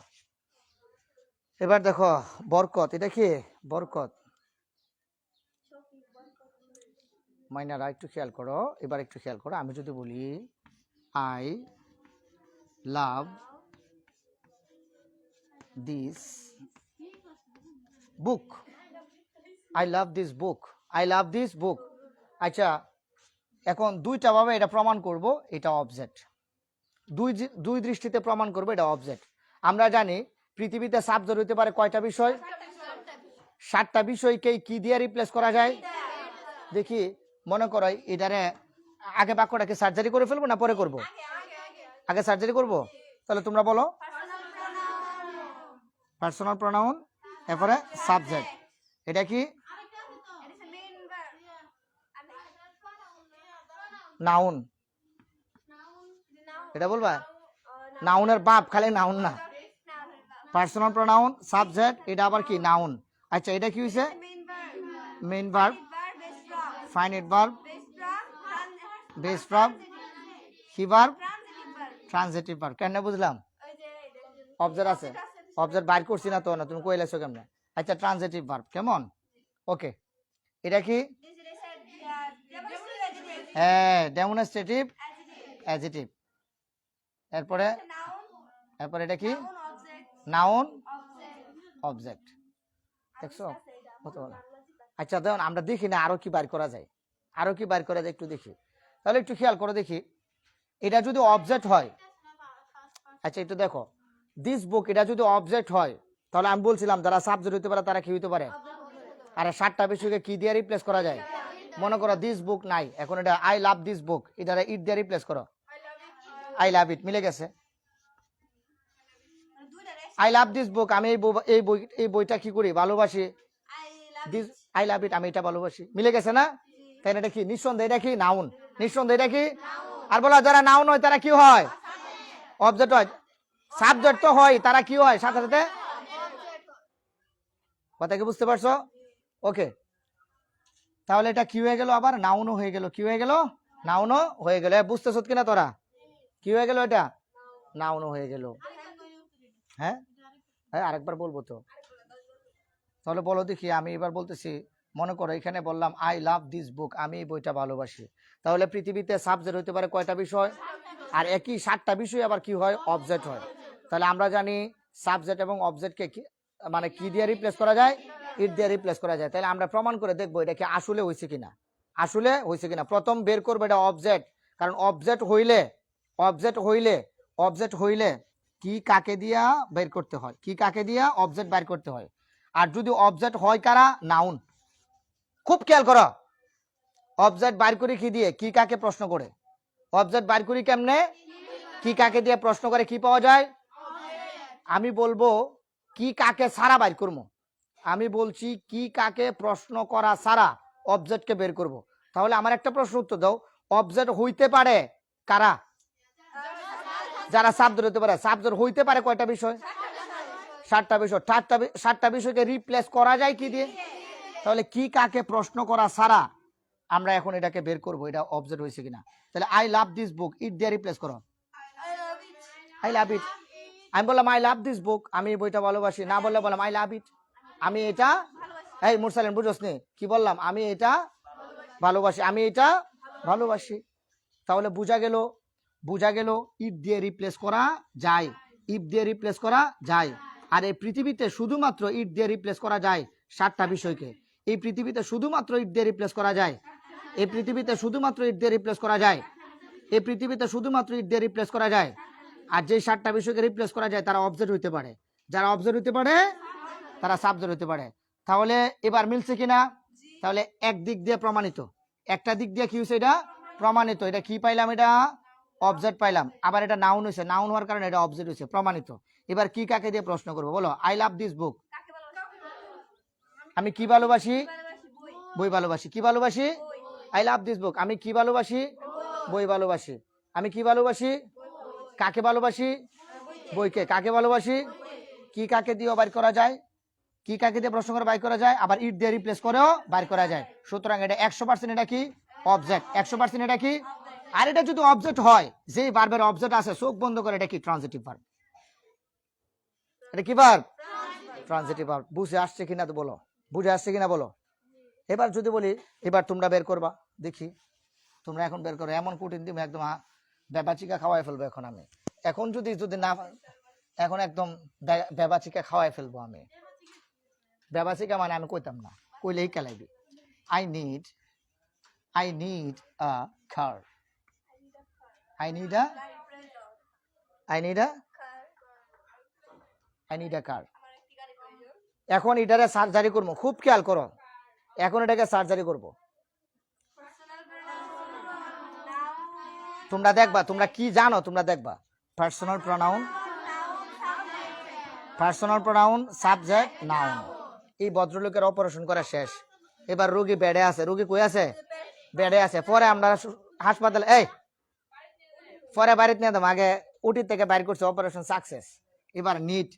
এবার দেখো বরকত। এটা কি? বরকত। মাইনারা একটু খেয়াল করো, এবার একটু খেয়াল করো। আমি যদি বলি I love this book, I love this book, I love this book. আচ্ছা এখন দুইটা ভাবে এটা প্রমাণ করব, এটা অবজেক্ট। দুই দৃষ্টিতে প্রমাণ করব এটা অবজেক্ট। আমরা জানি পৃথিবীতে সাবজেক্ট হইতে পারে কয়টা বিষয়? 7টা বিষয়কে কি দিয়ে রিপ্লেস করা যায়? দেখি, মনে করো এটারে আগে বাক্যটাকে সার্জারি করে ফেলবো না পরে করব? আগে সার্জারি করব। তাহলে তোমরা বলো পার্সোনাল প্রোনাউন, এরপরে সাবজেক্ট। এটা কি? নাউন। এটা বলবা নাউনের বাপ, খালি নাউন না। পার্সোনাল প্রোনাউন সাবজেক্ট, এটা আবার কি নাউন। আচ্ছা এটা কি হইছে? Main verb, finite verb, base verb, কি ভার্ব? Transitive verb. কেন বুঝলাম? অবজেক্ট আছে, অবজেক্ট বাইর করছি না তো, না তুমি কইলাছো কেমনে? আচ্ছা ট্রানজিটিভ ভার্ব কেমন? ওকে, এটা কি? হ্যাঁ, ডেমনস্ট্রেটিভ অ্যাডজেক্টিভ। এরপরে এরপরে এটা কি? Noun object. দেখছো কত ভালো। আচ্ছা দেখুন, আমরা দেখি না আরো কি বাইর করা যায়, আরো কি বাইর করা যায় একটু দেখি। তাহলে একটু খেয়াল করে দেখি, এটা যদি অবজেক্ট হয়, আচ্ছা একটু দেখো, দিস বুক এটা যদি অবজেক্ট হয়, তাহলে আমি বলছিলাম যারা সাবজেক্ট হইতে পারে তারা কি হইতে পারে? আরে 7টা বিষয়কে কি দিয়ে রিপ্লেস করা যায়? মনে করো দিস বুক নাই, এখন এটা আই লাভ দিস বুক, এটা ইট দিয়ে রিপ্লেস করো, আই লাভ ইট, মিলে গেছে। আই লাভ দিস বুক, আমি এই বইটা কি করি? ভালোবাসি। দিস আই লাভ ইট, আমি এটা ভালোবাসি, মিলে গেছে না? তাই এটা কি? নিঃসন্দেহে এটা কি? নাউন। নিঃসন্দেহে এটা কি? আর বলো যারা নাউন হয় তারা কি হয়? অবজেক্ট হয়। সাবজেক্ট তো হয়, তারা কি হয় সাথে সাথে? কথা কি বুঝতে পারছো? ওকে, তাহলে এটা কি হয়ে গেল? আবার নাউনও হয়ে গেল। কি হয়ে গেল? নাউনও হয়ে গেল। বুঝতেছ কিনা তোরা? কি হয়ে গেল? এটা নাউনও হয়ে গেল। হ্যাঁ হ্যাঁ, আরেকবার বলবো তো, তাহলে বলো দেখি। আমি এবার বলতেছি, মনে করো এখানে বললাম আই লাভ দিস বুক, আমি এই বইটা ভালোবাসি। তাহলে পৃথিবীতে সাবজেক্ট হইতে পারে কয়টা বিষয়? আর একই 7টা বিষয় আবার কি হয়? অবজেক্ট হয়। তাহলে আমরা জানি সাবজেক্ট এবং অবজেক্টকে মানে কি দিয়ে রিপ্লেস করা যায়? ইট দিয়ে রিপ্লেস করা যায়। তাহলে আমরা প্রমাণ করে দেখবো এটা কি আসলে হয়েছে কিনা, আসলে হয়েছে কিনা। প্রথম বের করবো এটা অবজেক্ট, কারণ অবজেক্ট হইলে কি কাকে দিয়া বের করতে হয়? কি কাকে দিয়া অবজেক্ট বের করতে হয়। আর যদি অবজেক্ট হয় কারা? নাউন। খুব খেয়াল করো, অবজেক্ট বাইর করি কি দিয়ে? কি কাকে প্রশ্ন করে। অবজেক্ট বাইর করি কেমনে? কি কাকে দিয়ে প্রশ্ন করে কি পাওয়া যায়? আমি বলবো কি কাকে সারা বাইর করবো, আমি বলছি কি কাকে প্রশ্ন করা সারা অবজেক্টকে বের করব। তাহলে আমার একটা প্রশ্ন উত্তর দাও, অবজেক্ট হইতে পারে কারা? যারা সাবজেক্ট হতে পারে। সাবজেক্ট হইতে পারে কয়টা বিষয়? 7টা বিষয়। 7টা বিষয়কে রিপ্লেস করা যায় কি দিয়ে? তাহলে কি কাকে প্রশ্ন করা সারা আমরা এখন এটাকে বের করব, এটা অবজেক্ট হয়েছে কিনা। তাহলে আই লাভ দিস বুক, ইট দিয়ে রিপ্লেস করো, আই লাভ ইট। আমি বললাম আই লাভ দিস বুক, আমি এই বইটা ভালোবাসি। না বললে বললাম আই লাভ ইট, আমি এটা, এই মুরসালিন বুঝোস নি কি বললাম? আমি এটা ভালোবাসি, আমি এটা ভালোবাসি। তাহলে বুঝা গেল ইট দিয়ে রিপ্লেস করা যায়, ইট দিয়ে রিপ্লেস করা যায়। আর এই পৃথিবীতে শুধুমাত্র ইট দিয়ে রিপ্লেস করা যায় 7টা বিষয়কে। এই পৃথিবীতে শুধুমাত্র ইট দিয়ে রিপ্লেস করা যায়, এই পৃথিবীতে শুধুমাত্র ইট দিয়ে রিপ্লেস করা যায়, এই পৃথিবীতে শুধুমাত্র ইট দিয়ে রিপ্লেস করা যায়। আর যে 7টা বিষয়কে রিপ্লেস করা যায় তারা অবজেক্ট হইতে পারে, যারা অবজেক্ট হইতে পারে তারা সাবজেক্ট হইতে পারে। তাহলে এবার মিলছে কিনা? তাহলে এক দিক দিয়ে প্রমাণিত, একটা দিক দিয়ে কি হয়েছে? এটা প্রমাণিত। এটা কি পাইলাম? এটা অবজেক্ট পাইলাম। আবার এটা নাউন হয়েছে, নাউন হওয়ার কারণে এটা অবজেক্ট হয়েছে, প্রমাণিত। এবার কি কাকে দিয়ে প্রশ্ন করবো বলো? আই লাভ দিস বুক, আমি কি ভালোবাসি? বই ভালোবাসি। কি ভালোবাসি? আই লাভ দিস বুক, আমি কি ভালোবাসি? বই ভালোবাসি। আমি কি ভালোবাসি? কাকে ভালোবাসি? বইকে। কাকে ভালোবাসি? কি কাকে দিয়ে বাইর করা যায়? কি কাকে দিয়ে প্রশ্ন করে বাইর করা যায়, আবার ইট দিয়ে রিপ্লেস করেও বাইর করা যায়। সুতরাং এটা 100% এটা কি? অবজেক্ট। 100% এটা কি? আর এটা যদি অবজেক্ট হয়, যে ভার্বের অবজেক্ট আছে চোখ বন্ধ করে, এটা কি? Transitive verb. এটা কি ভার্ব? Transitive verb. বুঝে আসছে কিনা তো বলো, বুঝে আসছে কিনা বলো। এবার যদি বলি, এবার তোমরা বের করবা দেখি, তোমরা এখন বের করো। এমন কঠিন দিম একদম বেবাচিকা খাওয়াই ফেলবো এখন আমি। এখন যদি না, এখন একদম বেবাচিকা খাওয়াই ফেলবো আমি। বেবাচিকা মানে আমি কইতাম না, কইলেই কেলাইবি। I need a car. I need a car. এখন এটারে সার্জারি করবো, খুব খেয়াল করো। এখন এটাকে সার্জারি করব। তোমরা দেখবা, তোমরা কি জানো তোমরা দেখবা। Personal pronoun subject noun. এই ভদ্রলোকের অপারেশন করা শেষ, এবার রোগী বেডে আছে। রোগী কই আছে? বেডে আছে। পরে আমরা হাসপাতালে, এই পরে বাড়িতে নিয়ে দেবো, আগে ওটি থেকে বাইর করছে অপারেশন সাকসেস। এবার need,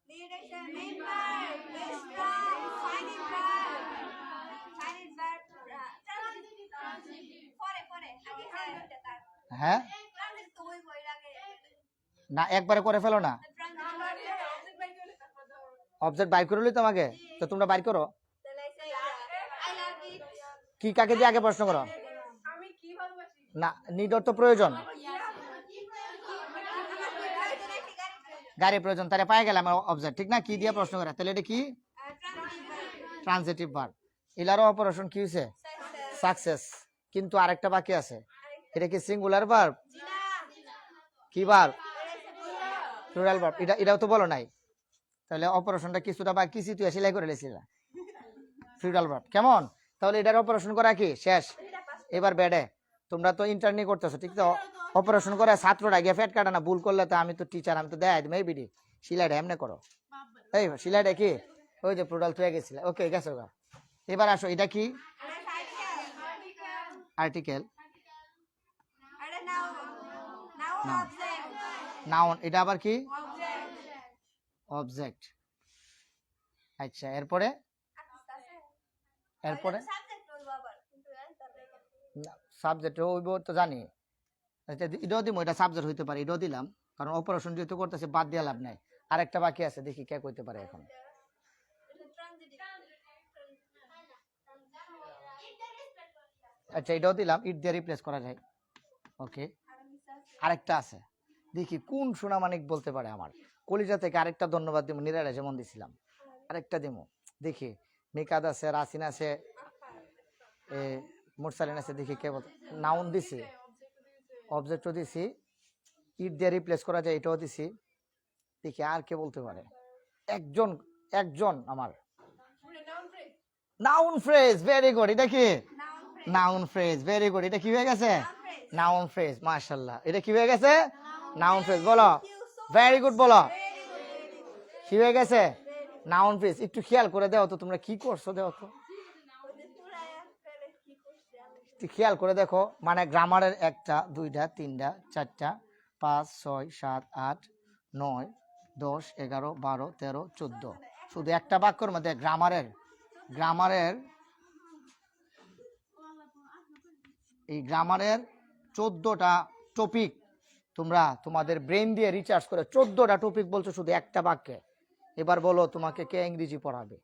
Need action. Need verb. Is from. Finding verb. Finding verb. Transitive. Pore. আগে transitive টা তার। হ্যাঁ Transitive তো হইবো এর আগে। না একবারে করে ফেলো না, Transitive. অবজেক্ট বাইর করে লই তোমাকে, তো তোমরা বাইর করো। তাহলে I love it. কি কাকে দিয়ে আগে প্রশ্ন করো? না নিড অর্থ প্রয়োজন, গাড়ি প্রয়োজন, তারে পাই গেলাম অবজেক্ট, ঠিক না? কি দিয়ে প্রশ্ন করে, তাহলে এটা কি? Transitive verb. এলারও অপারেশন কি হয়েছে? সাকসেস। কিন্তু আরেকটা বাকি আছে, এটা কি সিঙ্গুলার ভার্ব? কি ভার্ব? Plural verb. এটাও তো বলো নাই, তাহলে অপারেশনটা কিছুটা বা কিছু তুই সেলাই করে লেছিল প্লুরাল ভার্ব। কেমন? তাহলে এটার অপারেশন করা কি শেষ। এবার বেডে তোমরা তো ইন্টারনি করতেছো, ঠিক তো? অপারেশন করে ছাত্ররা গিয়ে ফেট কাটা না, ভুল করলে তো আমি তো টিচার, আমি তো দেয় দিই বিডি সিলাইটা এমনি করো। এই সিলাইটা কি ওই যে প্লুরাল তুই গেছিল, ওকে গেছো গা। এবার আসো, এটা কি? আর্টিকেল। নাউন। এটা আবার কি? অবজেক্ট। আচ্ছা এরপরে সাবজেক্ট হইব তো জানি, এটাও দিব, এটা সাবজেক্ট হইতে পারে, এটাও দিলাম, কারণ অপারেশন যেহেতু করতেছে বাদ দিয়ে লাভ নাই। আরেকটা বাকি আছে, দেখি কে কইতে পারে এখন। আচ্ছা এটাও দিলাম, ইট দিয়ে রিপ্লেস করা যায়। ওকে আরেকটা আছে, দেখি কোন সোনামানিক বলতে পারে। আমার কলিজা থেকে আরেকটা ধন্যবাদ দিব, নিরালা যেমন দিছিলাম, আরেকটা দিব। দেখি মিকাদ আছে, রাসিন আছে, মুরসালিন আছে, দেখি কে বলতে। নাউন দিছি, অবজেক্টও দিছি, ইট দিয়ে রিপ্লেস করা যায়, এটাও দিছি। দেখি আর কে বলতে পারে। একজন আমার নাউন ফ্রেজ, ভেরি গুড। এটা কি? Noun phrase, very good. এটা কি হয়ে গেছে? নাউন ফ্রেজ, মাশাআল্লাহ। এটা কি হয়ে গেছে? Noun phrase. বলো ভেরি গুড, বলো কি হয়ে গেছে? Noun phrase. একটু খেয়াল করে দাও তো তোমরা কি করছো, দাও তো খেয়াল করে দেখো। মানে গ্রামারের 1টা 2টা 3টা 4টা 5 6 7 8 9 10 11 12 13 14, শুধু একটা বাক্যের মধ্যে গ্রামারের এই গ্রামারের 14টা টপিক তোমরা তোমাদের ব্রেন দিয়ে রিচার্জ করে 14টা টপিক বলছো শুধু একটা বাক্যে। এবার বলো তোমাকে কে ইংরেজি পড়াবে?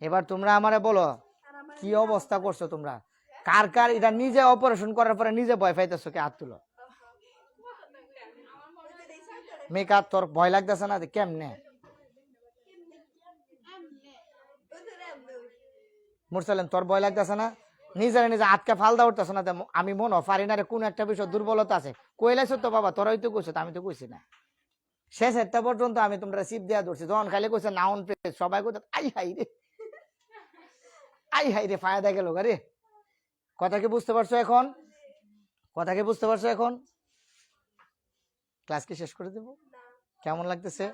এবার তোমরা আমারে বলো কি অবস্থা করছো তোমরা, কার কার এটা নিজে অপারেশন করার পরে নিজে ভয় পাইতেছো, কে হাত তুলো। মেকআপ তোর ভয় লাগতেছে না? কেমনে? মুরসালিন তোর ভয় লাগতেছে না? নিজের নিজে হাতকে ফালদা উঠতেছ না? আমি মনে পারি না রে, কোন একটা বিষয় দুর্বলতা আছে। কইলাইছো তো বাবা, তোরাই তো কইছো, আমি তো কইছি না। শেষ একটা পর্যন্ত আমি তোমরা সিপ দেওয়া ধরছি, যখন খালি কইছে নাউন ফ্রেজ সবাই কইতে আই হাই রে ফায়দা গেল রে। কথা কি বুঝতে পারছো এখন? কথা কি বুঝতে পারছো এখন? ক্লাস কি শেষ করে দেব? কেমন লাগতেছে?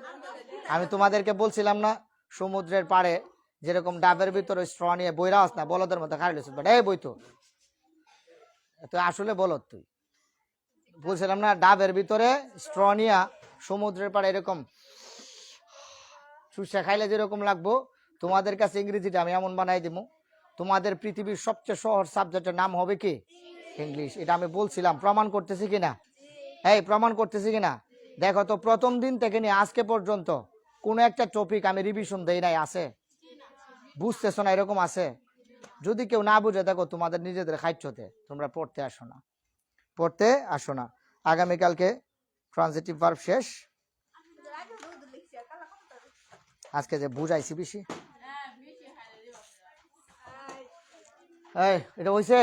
আমি তোমাদেরকে বলছিলাম না সমুদ্রের পাড়ে যেরকম ডাবের ভিতরে স্ট্র নিয়ে বইরা আস না, বলদের মতো খাড়ি লেছিস, বাট এই বই তো তুই আসলে বলত, তুই বলছিলাম না ডাবের ভিতরে স্ট্র নিয়ে সমুদ্রের পাড়ে এরকম চুষা খাইলে যেরকম লাগবো, তোমাদের কাছে ইংরেজিটা আমি এমন বানাই দিব, তোমাদের পৃথিবীর সবচেয়ে সহজ সাবজেক্টের নাম হবে কি? ইংলিশ। এটা আমি বলছিলাম, প্রমাণ করতেছি কিনা? এই প্রমাণ করতেছি কিনা? দেখো তো প্রথম দিন থেকে নিয়ে আজকে পর্যন্ত কোন একটা টপিক আমি রিভিশন দেই নাই, আছে? বুঝতেছো না এরকম আছে? যদি কেউ না বুঝে দেখো তোমাদের নিজেদের খাইচ্ছতে তোমরা পড়তে আসো না। আগামীকালকে ট্রানজিটিভ ভার্ব শেষ। আজকে যে বুঝাইছি বেশি, এই এটা হইছে?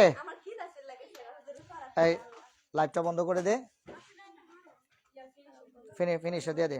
এই লাইটটা বন্ধ করে দে, ফিনিশ দিয়ে দে।